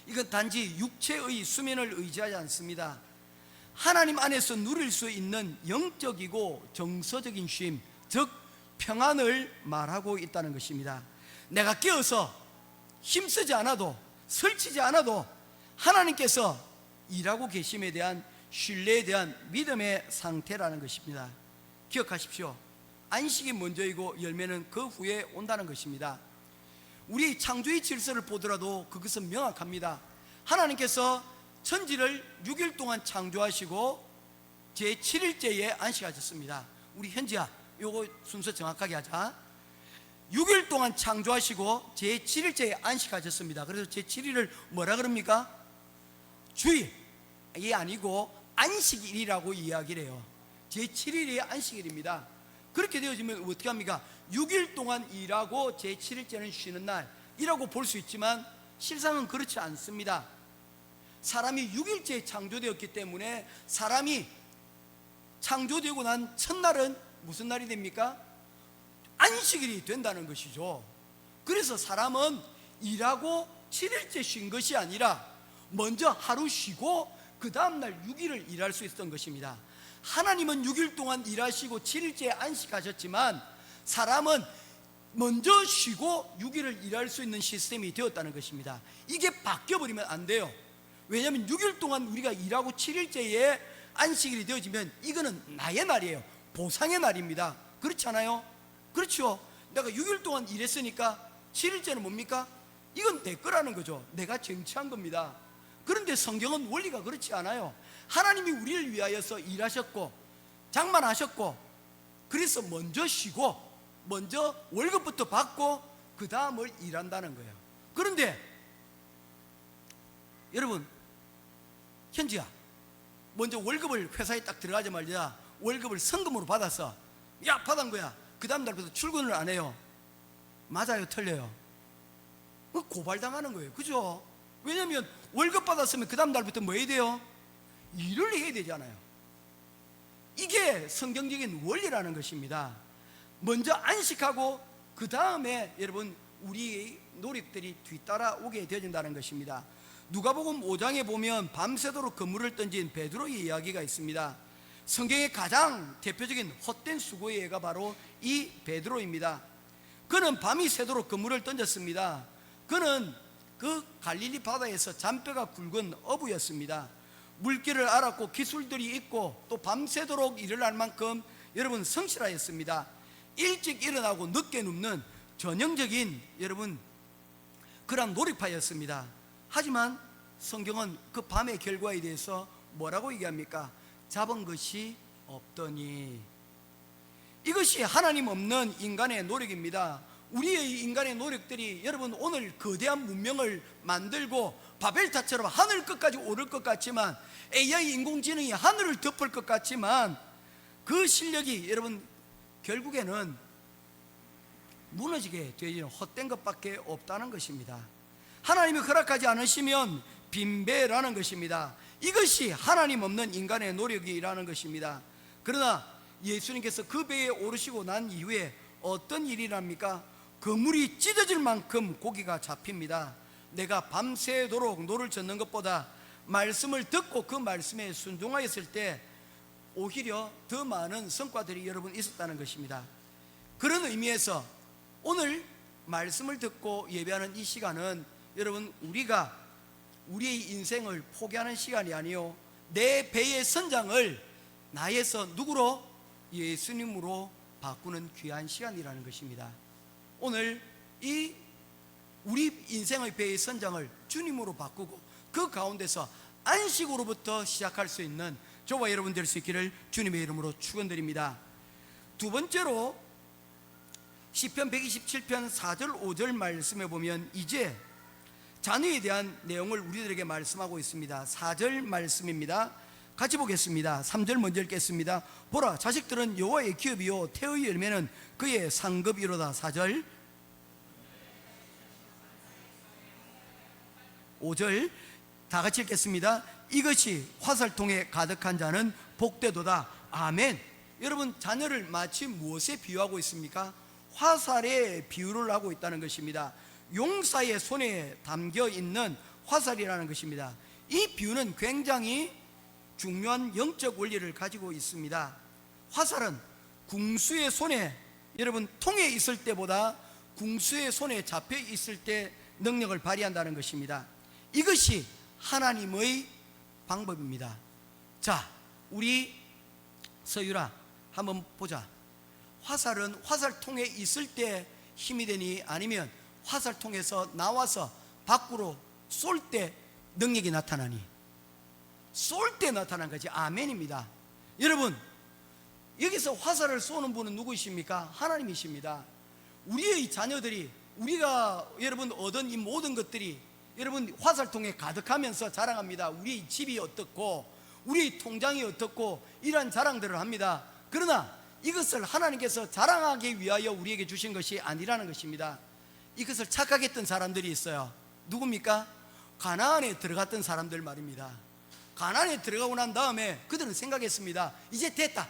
이건 단지 육체의 수면을 의지하지 않습니다. 하나님 안에서 누릴 수 있는 영적이고 정서적인 쉼, 즉 평안을 말하고 있다는 것입니다. 내가 깨어서 힘쓰지 않아도 설치지 않아도 하나님께서 일하고 계심에 대한 신뢰에 대한 믿음의 상태라는 것입니다. 기억하십시오. 안식이 먼저이고 열매는 그 후에 온다는 것입니다. 우리 창조의 질서를 보더라도 그것은 명확합니다. 하나님께서 천지를 6일 동안 창조하시고 제7일째에 안식하셨습니다. 우리 현지야, 요거 순서 정확하게 하자. 6일 동안 창조하시고 제7일째에 안식하셨습니다. 그래서 제7일을 뭐라 그럽니까? 주일이 아니고 안식일이라고 이야기를 해요. 제7일이 안식일입니다. 그렇게 되어지면 어떻게 합니까? 6일 동안 일하고 제7일째는 쉬는 날이라고 볼 수 있지만 실상은 그렇지 않습니다. 사람이 6일째에 창조되었기 때문에 사람이 창조되고 난 첫날은 무슨 날이 됩니까? 안식일이 된다는 것이죠. 그래서 사람은 일하고 7일째 쉰 것이 아니라 먼저 하루 쉬고 그 다음날 6일을 일할 수 있었던 것입니다. 하나님은 6일 동안 일하시고 7일째에 안식하셨지만 사람은 먼저 쉬고 6일을 일할 수 있는 시스템이 되었다는 것입니다. 이게 바뀌어버리면 안 돼요. 왜냐하면 6일 동안 우리가 일하고 7일째에 안식일이 되어지면 이거는 나의 날이에요. 보상의 날입니다. 그렇지 않아요? 그렇죠. 내가 6일 동안 일했으니까 7일째는 뭡니까? 이건 내 거라는 거죠. 내가 쟁취한 겁니다. 그런데 성경은 원리가 그렇지 않아요. 하나님이 우리를 위하여서 일하셨고 장만하셨고 그래서 먼저 쉬고 먼저 월급부터 받고 그 다음을 일한다는 거예요. 그런데 여러분, 현지야, 먼저 월급을 회사에 딱 들어가자마자 월급을 성금으로 받았어. 야, 받은 거야. 그 다음 날부터 출근을 안 해요. 맞아요, 틀려요? 고발당하는 거예요. 그죠? 왜냐하면 월급 받았으면 그 다음 날부터 뭐 해야 돼요? 일을 해야 되잖아요. 이게 성경적인 원리라는 것입니다. 먼저 안식하고 그 다음에 여러분 우리의 노력들이 뒤따라오게 되어진다는 것입니다. 누가복음 5장에 보면 밤새도록 그물을 던진 베드로의 이야기가 있습니다. 성경의 가장 대표적인 헛된 수고의 예가 바로 이 베드로입니다. 그는 밤이 새도록 그물을 던졌습니다. 그는 그 갈릴리 바다에서 잔뼈가 굵은 어부였습니다. 물길을 알았고 기술들이 있고 또 밤새도록 일을 할 만큼 여러분 성실하였습니다. 일찍 일어나고 늦게 눕는 전형적인 여러분 그런 노력파였습니다. 하지만 성경은 그 밤의 결과에 대해서 뭐라고 얘기합니까? 잡은 것이 없더니. 이것이 하나님 없는 인간의 노력입니다. 우리의 인간의 노력들이 여러분 오늘 거대한 문명을 만들고 바벨탑처럼 하늘 끝까지 오를 것 같지만 AI 인공지능이 하늘을 덮을 것 같지만 그 실력이 여러분 결국에는 무너지게 되어지는 헛된 것밖에 없다는 것입니다. 하나님이 허락하지 않으시면 빈배라는 것입니다. 이것이 하나님 없는 인간의 노력이라는 것입니다. 그러나 예수님께서 그 배에 오르시고 난 이후에 어떤 일이랍니까? 그물이 찢어질 만큼 고기가 잡힙니다. 내가 밤새도록 노를 젓는 것보다 말씀을 듣고 그 말씀에 순종하였을 때 오히려 더 많은 성과들이 여러분 있었다는 것입니다. 그런 의미에서 오늘 말씀을 듣고 예배하는 이 시간은 여러분 우리가 우리의 인생을 포기하는 시간이 아니요 내 배의 선장을 나에서 누구로? 예수님으로 바꾸는 귀한 시간이라는 것입니다. 오늘 이 우리 인생의 배의 선장을 주님으로 바꾸고 그 가운데서 안식으로부터 시작할 수 있는 저와 여러분 될 수 있기를 주님의 이름으로 축원드립니다. 두 번째로 시편 127편 4절 5절 말씀에 보면 이제 자녀에 대한 내용을 우리들에게 말씀하고 있습니다. 4절 말씀입니다. 같이 보겠습니다. 3절 먼저 읽겠습니다. 보라, 자식들은 여호와의 기업이요 태의 열매는 그의 상급이로다. 4절 5절 다 같이 읽겠습니다. 이것이 화살통에 가득한 자는 복되도다. 아멘. 여러분, 자녀를 마치 무엇에 비유하고 있습니까? 화살에 비유를 하고 있다는 것입니다. 용사의 손에 담겨 있는 화살이라는 것입니다. 이 비유는 굉장히 중요한 영적 원리를 가지고 있습니다. 화살은 궁수의 손에 여러분 통에 있을 때보다 궁수의 손에 잡혀 있을 때 능력을 발휘한다는 것입니다. 이것이 하나님의 방법입니다. 자, 우리 서유라 한번 보자. 화살은 화살통에 있을 때 힘이 되니 아니면 화살통에서 나와서 밖으로 쏠 때 능력이 나타나니? 쏠 때 나타난 거지. 아멘입니다. 여러분, 여기서 화살을 쏘는 분은 누구이십니까? 하나님이십니다. 우리의 자녀들이 우리가 여러분 얻은 이 모든 것들이 여러분 화살통에 가득하면서 자랑합니다. 우리 집이 어떻고 우리 통장이 어떻고 이러한 자랑들을 합니다. 그러나 이것을 하나님께서 자랑하기 위하여 우리에게 주신 것이 아니라는 것입니다. 이것을 착각했던 사람들이 있어요. 누굽니까? 가나안에 들어갔던 사람들 말입니다. 가나안에 들어가고 난 다음에 그들은 생각했습니다. 이제 됐다.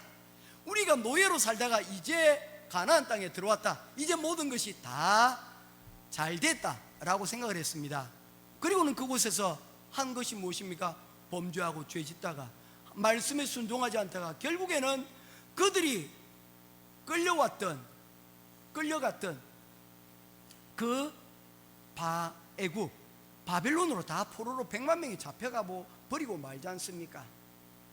우리가 노예로 살다가 이제 가나안 땅에 들어왔다. 이제 모든 것이 다 잘 됐다라고 생각을 했습니다. 그리고는 그곳에서 한 것이 무엇입니까? 범죄하고 죄짓다가 말씀에 순종하지 않다가 결국에는 그들이 끌려갔던 그 애굽 바벨론으로 다 포로로 100만 명이 잡혀가 버리고 말지 않습니까?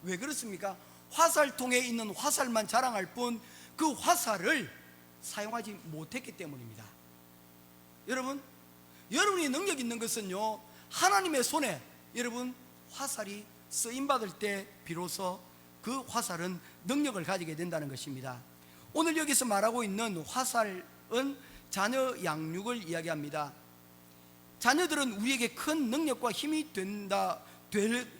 왜 그렇습니까? 화살통에 있는 화살만 자랑할 뿐 그 화살을 사용하지 못했기 때문입니다. 여러분이 능력 있는 것은요, 하나님의 손에 여러분 화살이 쓰임받을 때 비로소 그 화살은 능력을 가지게 된다는 것입니다. 오늘 여기서 말하고 있는 화살은 자녀 양육을 이야기합니다. 자녀들은 우리에게 큰 능력과 힘이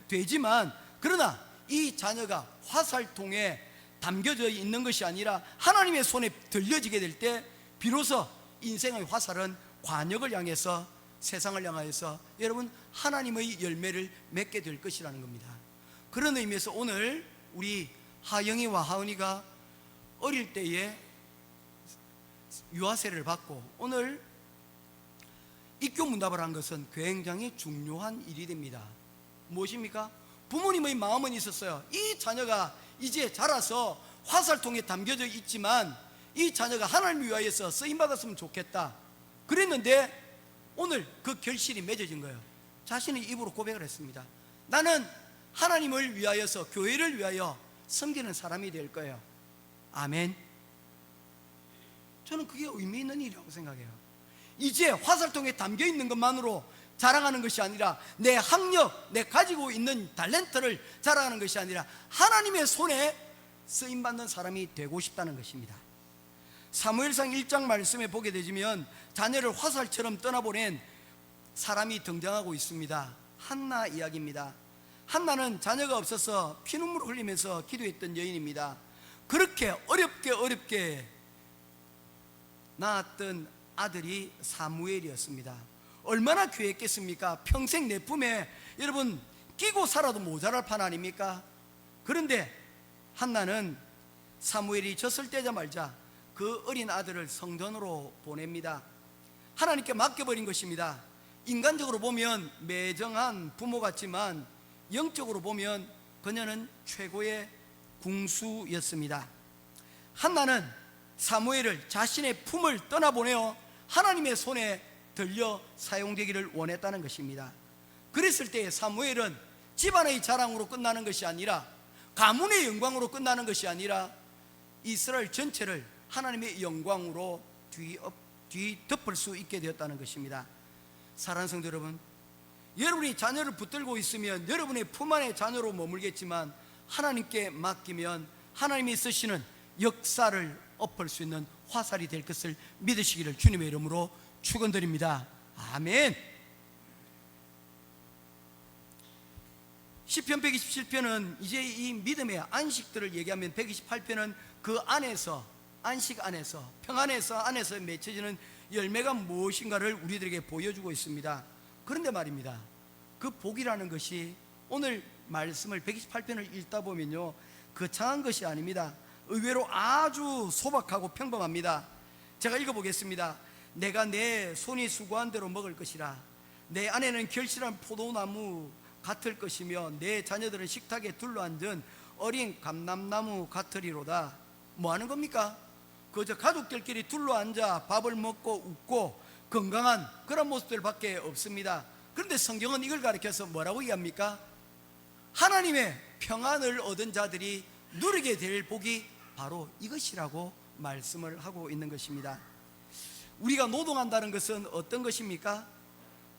되지만 그러나 이 자녀가 화살통에 담겨져 있는 것이 아니라 하나님의 손에 들려지게 될 때 비로소 인생의 화살은 관역을 향해서 세상을 향하여서 여러분 하나님의 열매를 맺게 될 것이라는 겁니다. 그런 의미에서 오늘 우리 하영이와 하은이가 어릴 때에 유아세례를 받고 오늘 입교문답을 한 것은 굉장히 중요한 일이 됩니다. 무엇입니까? 부모님의 마음은 있었어요. 이 자녀가 이제 자라서 화살통에 담겨져 있지만 이 자녀가 하나님을 위하여서 쓰임받았으면 좋겠다 그랬는데 오늘 그 결실이 맺어진 거예요. 자신의 입으로 고백을 했습니다. 나는 하나님을 위하여서 교회를 위하여 섬기는 사람이 될 거예요. 아멘. 저는 그게 의미 있는 일이라고 생각해요. 이제 화살통에 담겨 있는 것만으로 자랑하는 것이 아니라 내 학력, 내 가지고 있는 탤런트를 자랑하는 것이 아니라 하나님의 손에 쓰임받는 사람이 되고 싶다는 것입니다. 사무엘상 1장 말씀에 보게 되면 자녀를 화살처럼 떠나보낸 사람이 등장하고 있습니다. 한나 이야기입니다. 한나는 자녀가 없어서 피눈물을 흘리면서 기도했던 여인입니다. 그렇게 어렵게 낳았던 아들이 사무엘이었습니다. 얼마나 귀했겠습니까? 평생 내 품에 여러분 끼고 살아도 모자랄 판 아닙니까? 그런데 한나는 사무엘이 졌을 때자마자 그 어린 아들을 성전으로 보냅니다. 하나님께 맡겨버린 것입니다. 인간적으로 보면 매정한 부모 같지만 영적으로 보면 그녀는 최고의 궁수였습니다. 한나는 사무엘을 자신의 품을 떠나보내어 하나님의 손에 들려 사용되기를 원했다는 것입니다. 그랬을 때 사무엘은 집안의 자랑으로 끝나는 것이 아니라 가문의 영광으로 끝나는 것이 아니라 이스라엘 전체를 하나님의 영광으로 뒤덮을 수 있게 되었다는 것입니다. 사랑하는 성도 여러분, 여러분이 자녀를 붙들고 있으면 여러분의 품 안에 자녀로 머물겠지만 하나님께 맡기면 하나님이 쓰시는 역사를 엎을 수 있는 화살이 될 것을 믿으시기를 주님의 이름으로 축원드립니다. 아멘. 시편 127편은 이제 이 믿음의 안식들을 얘기하면 128편은 그 안에서 안식 안에서 평안에서 맺혀지는 열매가 무엇인가를 우리들에게 보여주고 있습니다. 그런데 말입니다, 그 복이라는 것이 오늘 말씀을 128편을 읽다 보면요 거창한 것이 아닙니다. 의외로 아주 소박하고 평범합니다. 제가 읽어보겠습니다. 내가 내 손이 수고한 대로 먹을 것이라. 내 안에는 결실한 포도나무 같을 것이며 내 자녀들은 식탁에 둘러앉은 어린 감람나무 같으리로다. 뭐 하는 겁니까? 그저 가족들끼리 둘러앉아 밥을 먹고 웃고 건강한 그런 모습들밖에 없습니다. 그런데 성경은 이걸 가리켜서 뭐라고 얘기합니까? 하나님의 평안을 얻은 자들이 누리게 될 복이 바로 이것이라고 말씀을 하고 있는 것입니다. 우리가 노동한다는 것은 어떤 것입니까?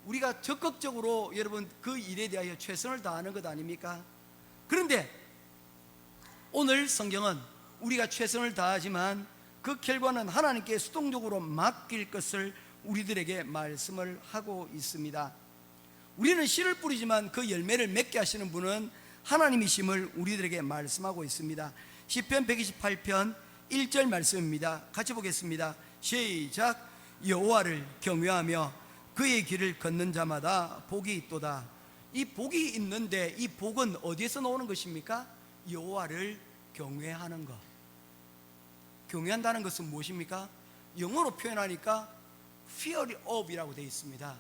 우리가 적극적으로 여러분 그 일에 대하여 최선을 다하는 것 아닙니까? 그런데 오늘 성경은 우리가 최선을 다하지만 그 결과는 하나님께 수동적으로 맡길 것을 우리들에게 말씀을 하고 있습니다. 우리는 씨를 뿌리지만 그 열매를 맺게 하시는 분은 하나님이심을 우리들에게 말씀하고 있습니다. 시편 128편 1절 말씀입니다. 같이 보겠습니다. 시작. 여호와를 경외하며 그의 길을 걷는 자마다 복이 있도다. 이 복이 있는데 이 복은 어디에서 나오는 것입니까? 여호와를 경외하는 것. 경외한다는 것은 무엇입니까? 영어로 표현하니까 fear of이라고 되어 있습니다.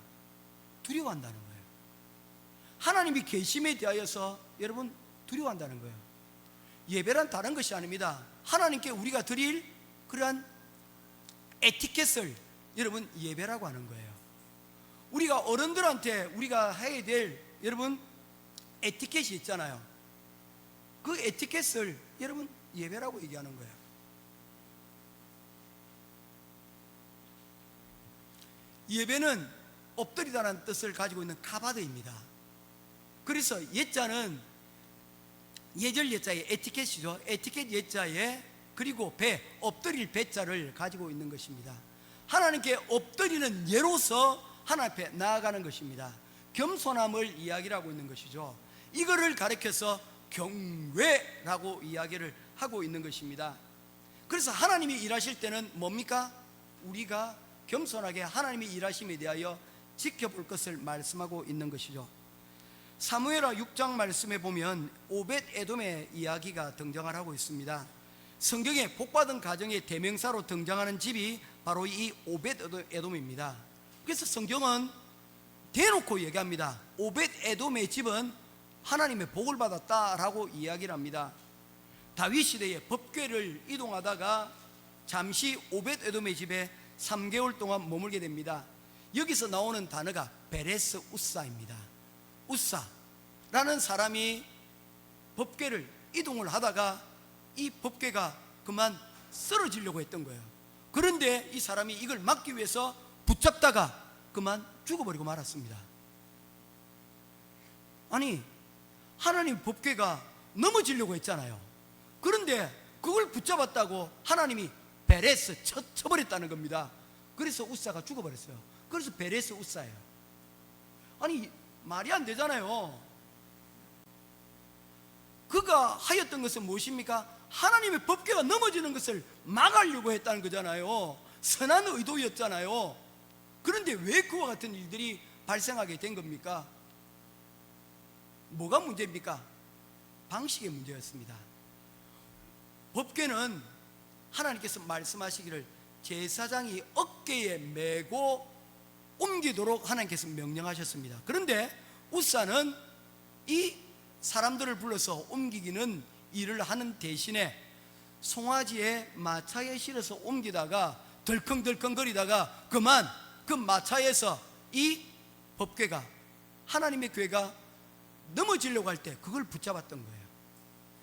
두려워한다는 거예요. 하나님이 계심에 대하여서 여러분 두려워한다는 거예요. 예배란 다른 것이 아닙니다. 하나님께 우리가 드릴 그러한 에티켓을 여러분 예배라고 하는 거예요. 우리가 어른들한테 우리가 해야 될 여러분 에티켓이 있잖아요. 그 에티켓을 여러분 예배라고 얘기하는 거예요. 예배는 엎드리다라는 뜻을 가지고 있는 카바드입니다. 그래서 예자는 예절 예자의 에티켓이죠. 에티켓 예자에 그리고 배, 엎드릴 배자를 가지고 있는 것입니다. 하나님께 엎드리는 예로서 하나님 앞에 나아가는 것입니다. 겸손함을 이야기하고 있는 것이죠. 이거를 가리켜서 경외라고 이야기를 하고 있는 것입니다. 그래서 하나님이 일하실 때는 뭡니까? 우리가 겸손하게 하나님이 일하심에 대하여 지켜볼 것을 말씀하고 있는 것이죠. 사무엘하 6장 말씀에 보면 오벳 에돔의 이야기가 등장을 하고 있습니다. 성경에 복받은 가정의 대명사로 등장하는 집이 바로 이 오벳 에돔입니다. 그래서 성경은 대놓고 얘기합니다. 오벳 에돔의 집은 하나님의 복을 받았다라고 이야기를 합니다. 다윗 시대에 법궤를 이동하다가 잠시 오벳 에돔의 집에 3개월 동안 머물게 됩니다. 여기서 나오는 단어가 베레스 우사입니다. 우사라는 사람이 법궤를 이동을 하다가 이 법궤가 그만 쓰러지려고 했던 거예요. 그런데 이 사람이 이걸 막기 위해서 붙잡다가 그만 죽어버리고 말았습니다. 아니, 하나님 법궤가 넘어지려고 했잖아요. 그런데 그걸 붙잡았다고 하나님이 베레스 쳐버렸다는 겁니다. 그래서 우사가 죽어버렸어요. 그래서 베레스 우사예요. 아니, 말이 안 되잖아요. 그가 하였던 것은 무엇입니까? 하나님의 법궤가 넘어지는 것을 막으려고 했다는 거잖아요. 선한 의도였잖아요. 그런데 왜 그와 같은 일들이 발생하게 된 겁니까? 뭐가 문제입니까? 방식의 문제였습니다. 법궤는 하나님께서 말씀하시기를 제사장이 어깨에 메고 옮기도록 하나님께서 명령하셨습니다. 그런데 우사는 이 사람들을 불러서 옮기기는 일을 하는 대신에 송아지에 마차에 실어서 옮기다가 덜컹덜컹거리다가 그만 그 마차에서 이 법궤가, 하나님의 궤가 넘어지려고 할 때 그걸 붙잡았던 거예요.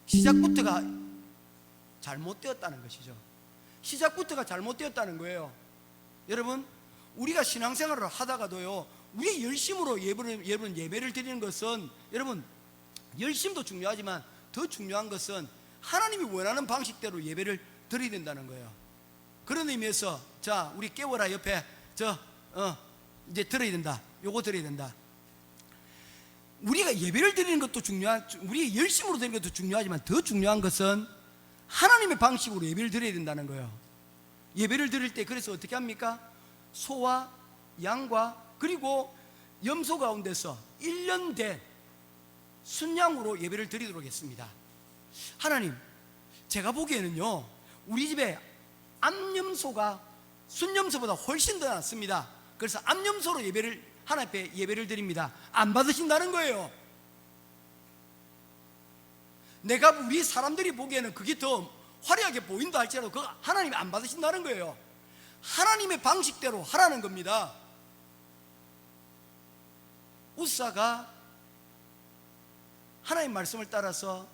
시작부터가 잘못되었다는 것이죠. 시작부터가 잘못되었다는 거예요. 여러분, 우리가 신앙생활을 하다가도요, 우리 열심으로 예배를 드리는 것은, 여러분, 열심도 중요하지만 더 중요한 것은 하나님이 원하는 방식대로 예배를 드려야 된다는 거예요. 그런 의미에서 자, 우리 깨워라 옆에 이제 들어야 된다. 요거 들어야 된다. 우리가 예배를 드리는 것도 우리 열심으로 드리는 것도 중요하지만 더 중요한 것은 하나님의 방식으로 예배를 드려야 된다는 거예요. 예배를 드릴 때 그래서 어떻게 합니까? 소와 양과 그리고 염소 가운데서 1년 된 순양으로 예배를 드리도록 했습니다. 하나님, 제가 보기에는요, 우리 집에 암염소가 순염소보다 훨씬 더 낫습니다. 그래서 암염소로 하나님 앞에 예배를 드립니다. 안 받으신다는 거예요. 내가 우리 사람들이 보기에는 그게 더 화려하게 보인다 할지라도 그거 하나님이 안 받으신다는 거예요. 하나님의 방식대로 하라는 겁니다. 우사가 하나님 말씀을 따라서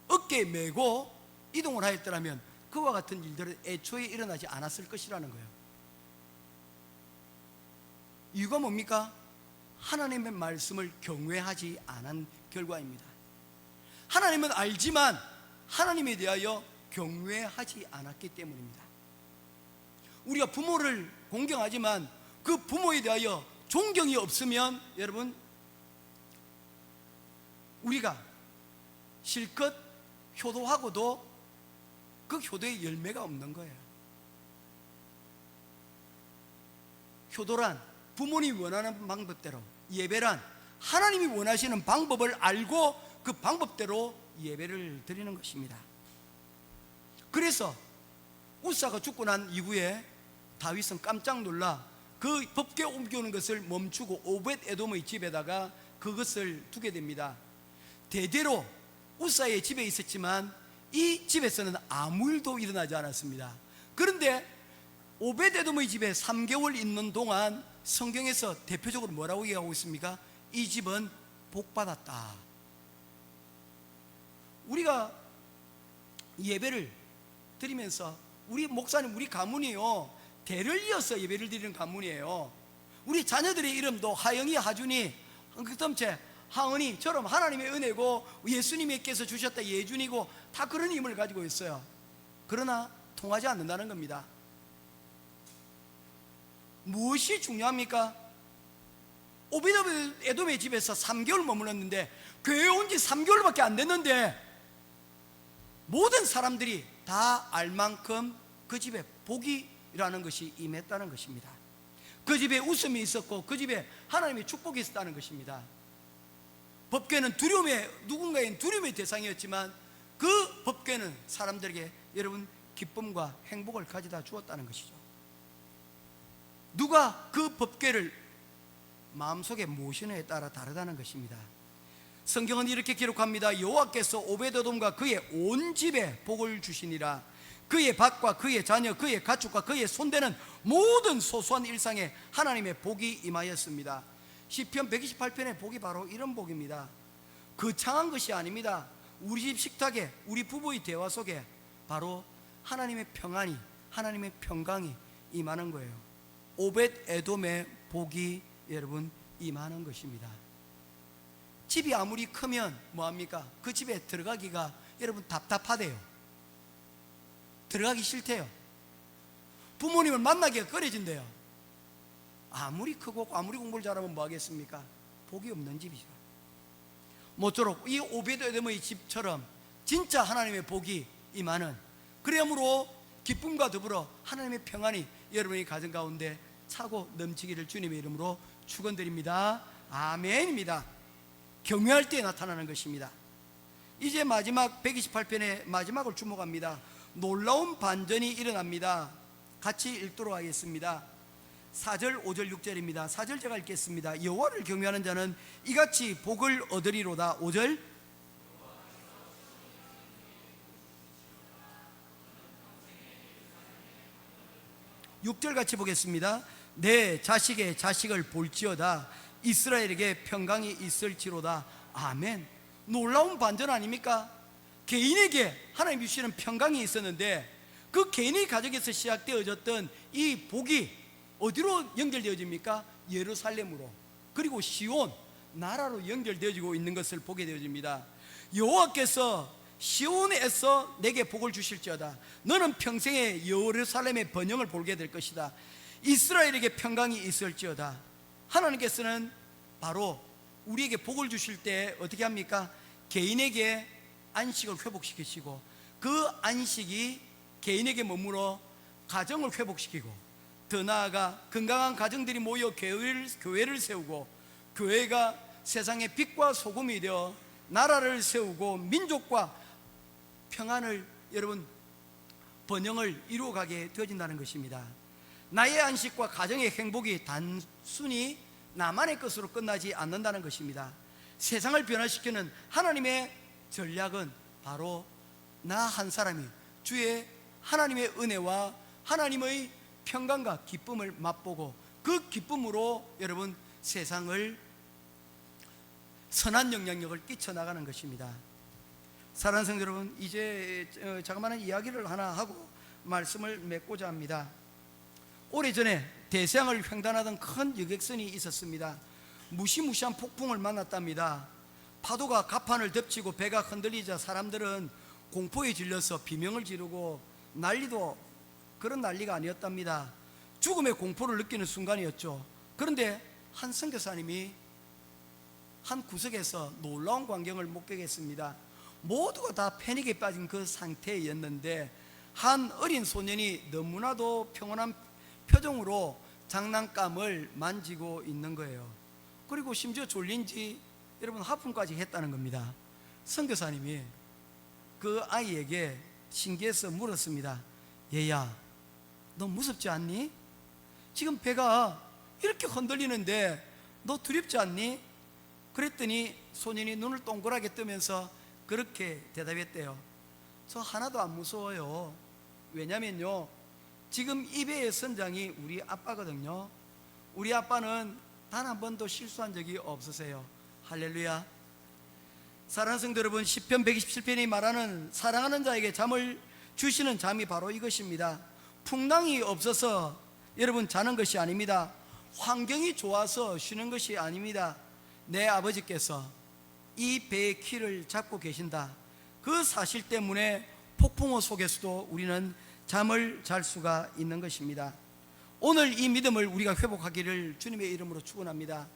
어깨에 메고 이동을 하였더라면 그와 같은 일들은 애초에 일어나지 않았을 것이라는 거예요. 이유가 뭡니까? 하나님의 말씀을 경외하지 않은 결과입니다. 하나님은 알지만 하나님에 대하여 경외하지 않았기 때문입니다. 우리가 부모를 공경하지만 그 부모에 대하여 존경이 없으면 여러분, 우리가 실컷 효도하고도 그 효도의 열매가 없는 거예요. 효도란 부모님이 원하는 방법대로, 예배란 하나님이 원하시는 방법을 알고 그 방법대로 예배를 드리는 것입니다. 그래서 우사가 죽고 난 이후에 다윗은 깜짝 놀라 그 법궤 옮겨오는 것을 멈추고 오벳 에돔의 집에다가 그것을 두게 됩니다. 대대로 우사의 집에 있었지만 이 집에서는 아무 일도 일어나지 않았습니다. 그런데 오벳 에돔의 집에 3개월 있는 동안 성경에서 대표적으로 뭐라고 얘기하고 있습니까? 이 집은 복받았다. 우리가 예배를 드리면서 우리 목사님, 우리 가문이요, 대를 이어서 예배를 드리는 가문이에요. 우리 자녀들의 이름도 하영이, 하준이, 그다음에 하은이처럼 하나님의 은혜고 예수님께서 주셨다 예준이고 다 그런 힘을 가지고 있어요. 그러나 통하지 않는다는 겁니다. 무엇이 중요합니까? 오벳 에돔의 집에서 3개월 머물렀는데 교회 온 지 3개월밖에 안 됐는데 모든 사람들이 다 알 만큼 그 집에 복이라는 것이 임했다는 것입니다. 그 집에 웃음이 있었고 그 집에 하나님의 축복이 있었다는 것입니다. 법궤는 누군가의 두려움의 대상이었지만 그 법궤는 사람들에게 여러분 기쁨과 행복을 가져다 주었다는 것이죠. 누가 그 법궤를 마음속에 모시느냐에 따라 다르다는 것입니다. 성경은 이렇게 기록합니다. 여호와께서 오벳에돔과 그의 온 집에 복을 주시니라. 그의 밭과 그의 자녀, 그의 가축과 그의 손대는 모든 소소한 일상에 하나님의 복이 임하였습니다. 시편 128편의 복이 바로 이런 복입니다. 거창한 것이 아닙니다. 우리 집 식탁에 우리 부부의 대화 속에 바로 하나님의 평안이, 하나님의 평강이 임하는 거예요. 오벳 에돔의 복이 여러분 임하는 것입니다. 집이 아무리 크면 뭐합니까? 그 집에 들어가기가 여러분 답답하대요. 들어가기 싫대요. 부모님을 만나기가 꺼려진대요. 아무리 크고 아무리 공부를 잘하면 뭐 하겠습니까? 복이 없는 집이죠. 모쪼록 이 오벳 에돔의 집처럼 진짜 하나님의 복이 임하는, 그러므로 기쁨과 더불어 하나님의 평안이 여러분의 가정 가운데 차고 넘치기를 주님의 이름으로 축원드립니다. 아멘입니다. 경외할 때 나타나는 것입니다. 이제 마지막 128편의 마지막을 주목합니다. 놀라운 반전이 일어납니다. 같이 읽도록 하겠습니다. 4절, 5절, 6절입니다. 4절 제가 읽겠습니다. 여호와를 경외하는 자는 이같이 복을 얻으리로다. 5절, 육 절 같이 보겠습니다. 내 자식의 자식을 볼지어다. 이스라엘에게 평강이 있을지로다. 아멘. 놀라운 반전 아닙니까? 개인에게 하나님 주시는 평강이 있었는데 그 개인의 가정에서 시작되어졌던 이 복이 어디로 연결되어집니까? 예루살렘으로, 그리고 시온 나라로 연결되어지고 있는 것을 보게 되어집니다. 여호와께서 시온에서 내게 복을 주실지어다. 너는 평생에 예루살렘의 번영을 보게 될 것이다. 이스라엘에게 평강이 있을지어다. 하나님께서는 바로 우리에게 복을 주실 때 어떻게 합니까? 개인에게 안식을 회복시키시고 그 안식이 개인에게 머물러 가정을 회복시키고 더 나아가 건강한 가정들이 모여 교회를 세우고 교회가 세상의 빛과 소금이 되어 나라를 세우고 민족과 평안을 여러분 번영을 이루어가게 되어진다는 것입니다. 나의 안식과 가정의 행복이 단순히 나만의 것으로 끝나지 않는다는 것입니다. 세상을 변화시키는 하나님의 전략은 바로 나 한 사람이 주의 하나님의 은혜와 하나님의 평강과 기쁨을 맛보고 그 기쁨으로 여러분 세상을 선한 영향력을 끼쳐나가는 것입니다. 사랑하는 성도 여러분, 이제 자그마한 이야기를 하나 하고 말씀을 맺고자 합니다. 오래전에 대서양을 횡단하던 큰 여객선이 있었습니다. 무시무시한 폭풍을 만났답니다. 파도가 갑판을 덮치고 배가 흔들리자 사람들은 공포에 질려서 비명을 지르고 그런 난리가 아니었답니다. 죽음의 공포를 느끼는 순간이었죠. 그런데 한 선교사님이 한 구석에서 놀라운 광경을 목격했습니다. 모두가 다 패닉에 빠진 그 상태였는데 한 어린 소년이 너무나도 평온한 표정으로 장난감을 만지고 있는 거예요. 그리고 심지어 졸린지 여러분 하품까지 했다는 겁니다. 선교사님이 그 아이에게 신기해서 물었습니다. 얘야, 너 무섭지 않니? 지금 배가 이렇게 흔들리는데 너 두렵지 않니? 그랬더니 소년이 눈을 동그랗게 뜨면서 그렇게 대답했대요. 저 하나도 안 무서워요. 왜냐면요, 지금 이 배의 선장이 우리 아빠거든요. 우리 아빠는 단 한 번도 실수한 적이 없으세요. 할렐루야. 사랑하는 성도 여러분, 시편 127편이 말하는 사랑하는 자에게 잠을 주시는 잠이 바로 이것입니다. 풍랑이 없어서 여러분 자는 것이 아닙니다. 환경이 좋아서 쉬는 것이 아닙니다. 내 아버지께서 이 배의 키를 잡고 계신다, 그 사실 때문에 폭풍우 속에서도 우리는 잠을 잘 수가 있는 것입니다. 오늘 이 믿음을 우리가 회복하기를 주님의 이름으로 축원합니다.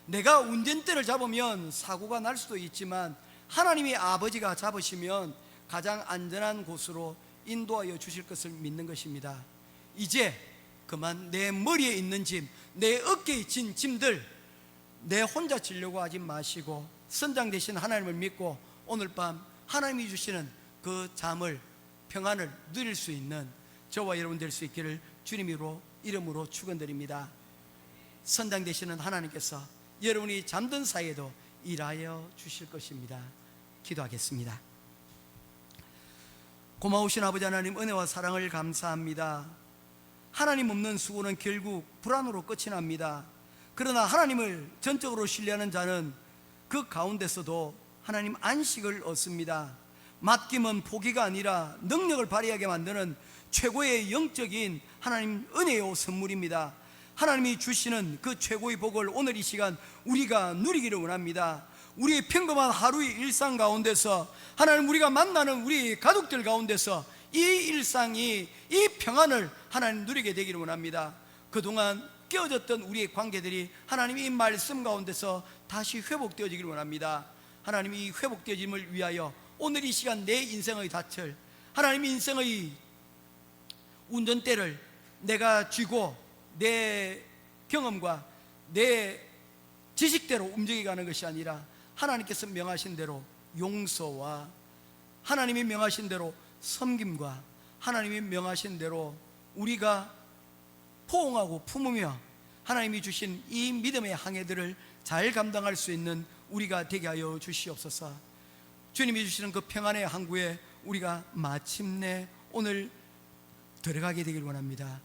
내가 운전대를 잡으면 사고가 날 수도 있지만 하나님이 아버지가 잡으시면 가장 안전한 곳으로 인도하여 주실 것을 믿는 것입니다. 이제 그만 내 머리에 있는 짐, 내 어깨에 진 짐들 내 혼자 지려고 하지 마시고 선장 되신 하나님을 믿고 오늘 밤 하나님이 주시는 그 잠을, 평안을 누릴 수 있는 저와 여러분 될 수 있기를 주님으로 이름으로 축원드립니다. 선장 되시는 하나님께서 여러분이 잠든 사이에도 일하여 주실 것입니다. 기도하겠습니다. 고마우신 아버지 하나님, 은혜와 사랑을 감사합니다. 하나님 없는 수고는 결국 불안으로 끝이 납니다. 그러나 하나님을 전적으로 신뢰하는 자는 그 가운데서도 하나님 안식을 얻습니다. 맡김은 포기가 아니라 능력을 발휘하게 만드는 최고의 영적인 하나님 은혜의 선물입니다. 하나님이 주시는 그 최고의 복을 오늘 이 시간 우리가 누리기를 원합니다. 우리의 평범한 하루의 일상 가운데서 하나님, 우리가 만나는 우리 가족들 가운데서 이 일상이, 이 평안을 하나님 누리게 되기를 원합니다. 그동안 깨어졌던 우리의 관계들이 하나님 이 말씀 가운데서 다시 회복되어지기를 원합니다. 하나님, 이 회복되어짐을 위하여 오늘 이 시간 내 인생의 닻을, 하나님 인생의 운전대를 내가 쥐고 내 경험과 내 지식대로 움직여가는 것이 아니라 하나님께서 명하신 대로 용서와 하나님이 명하신 대로 섬김과 하나님이 명하신 대로 우리가 포옹하고 품으며 하나님이 주신 이 믿음의 항해들을 잘 감당할 수 있는 우리가 되게 하여 주시옵소서. 주님이 주시는 그 평안의 항구에 우리가 마침내 오늘 들어가게 되길 원합니다.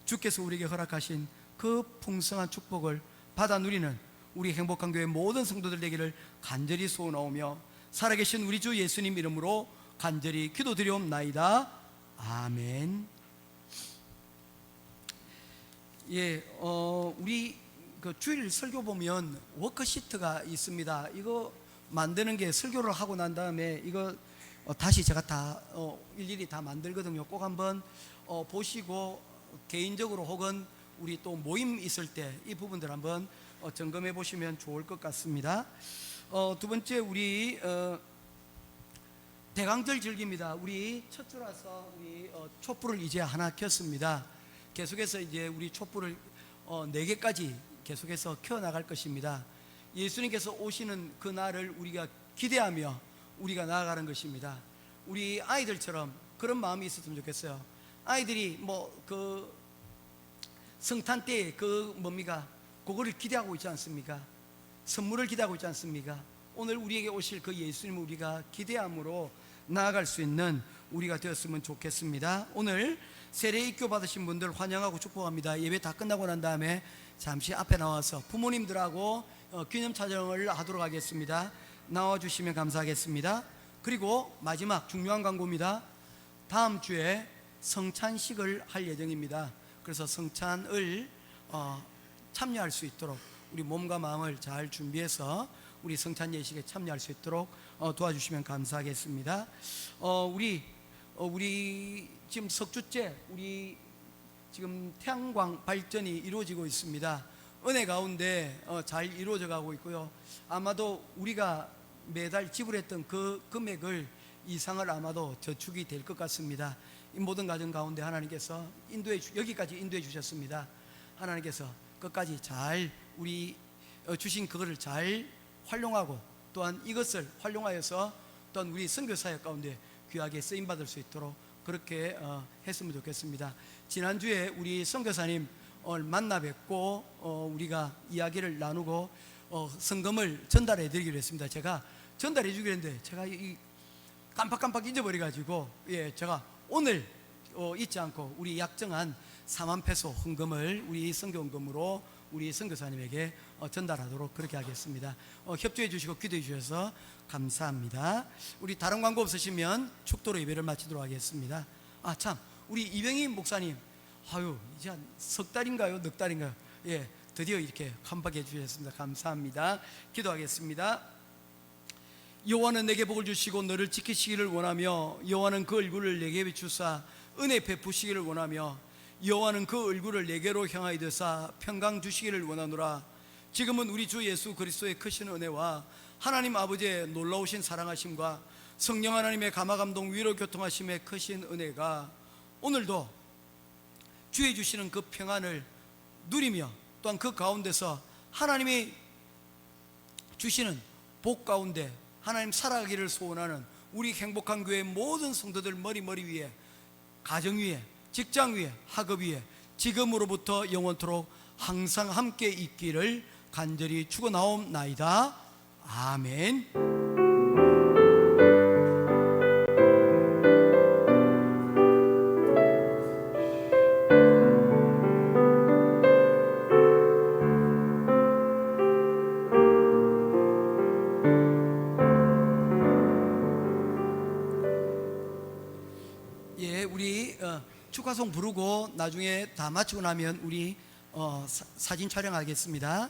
주께서 우리에게 허락하신 그 풍성한 축복을 받아 누리는 우리 행복한 교회 모든 성도들 되기를 간절히 소원하오며 살아계신 우리 주 예수님 이름으로 간절히 기도드리옵나이다. 아멘. 우리 그 주일 설교 보면 워크시트가 있습니다. 이거 만드는 게 설교를 하고 난 다음에 이거 다시 제가 다 일일이 다 만들거든요. 꼭 한번 보시고 개인적으로 혹은 우리 또 모임 있을 때 이 부분들 한번 점검해 보시면 좋을 것 같습니다. 두 번째, 우리 대강절 즐깁니다. 우리 첫 주라서 우리 촛불을 이제 하나 켰습니다. 계속해서 이제 우리 촛불을 4개까지 계속해서 켜나갈 것입니다. 예수님께서 오시는 그 날을 우리가 기대하며 우리가 나아가는 것입니다. 우리 아이들처럼 그런 마음이 있었으면 좋겠어요. 아이들이 그 성탄 때 그거를 기대하고 있지 않습니까? 선물을 기대하고 있지 않습니까? 오늘 우리에게 오실 그 예수님을 우리가 기대함으로 나아갈 수 있는 우리가 되었으면 좋겠습니다. 오늘 세례 입교 받으신 분들 환영하고 축복합니다. 예배 다 끝나고 난 다음에 잠시 앞에 나와서 부모님들하고 기념 촬영을 하도록 하겠습니다. 나와주시면 감사하겠습니다. 그리고 마지막 중요한 광고입니다. 다음 주에 성찬식을 할 예정입니다. 그래서 성찬을 참여할 수 있도록 우리 몸과 마음을 잘 준비해서 우리 성찬 예식에 참여할 수 있도록 도와주시면 감사하겠습니다. 우리 지금 석주째 우리 지금 태양광 발전이 이루어지고 있습니다. 은혜 가운데 잘 이루어져 가고 있고요. 아마도 우리가 매달 지불했던 그 금액을 이상을 아마도 저축이 될 것 같습니다. 이 모든 과정 가운데 하나님께서 여기까지 인도해 주셨습니다. 하나님께서 끝까지 잘 우리 주신 그거를 잘 활용하고 또한 이것을 활용하여서 또한 우리 선교사역 가운데 귀하게 쓰임받을 수 있도록 그렇게 했으면 좋겠습니다. 지난주에 우리 선교사님 만나 뵙고 우리가 이야기를 나누고 성금을 전달해 드리기로 했습니다. 제가 전달해 주기로 했는데 제가 깜빡깜빡 잊어버려가지고 제가 오늘 잊지 않고 우리 약정한 4만 페소 헌금을 우리 선교헌금으로 우리 선교사님에게 전달하도록 그렇게 하겠습니다. 협조해 주시고 기도해 주셔서 감사합니다. 우리 다른 광고 없으시면 축도로 예배를 마치도록 하겠습니다. 아 참, 우리 이병희 목사님, 아유 이제 한 석 달인가요, 넉 달인가요? 드디어 이렇게 컴백해 주셨습니다. 감사합니다. 기도하겠습니다. 여호와는 내게 복을 주시고 너를 지키시기를 원하며 여호와는 그 얼굴을 내게 비추사 은혜 베푸시기를 원하며 여호와는 그 얼굴을 내게로 향하여 드사 평강 주시기를 원하노라. 지금은 우리 주 예수 그리스도의 크신 은혜와 하나님 아버지의 놀라우신 사랑하심과 성령 하나님의 감화감동 위로 교통하심의 크신 은혜가 오늘도 주의 주시는 그 평안을 누리며 또한 그 가운데서 하나님이 주시는 복 가운데 하나님 살아가기를 소원하는 우리 행복한 교회 모든 성도들 머리 위에, 가정 위에, 직장 위에, 학업 위에 지금으로부터 영원토록 항상 함께 있기를 간절히 축원하옵나이다. 아멘. 우리 축하송 부르고 나중에 다 마치고 나면 우리 사진 촬영하겠습니다.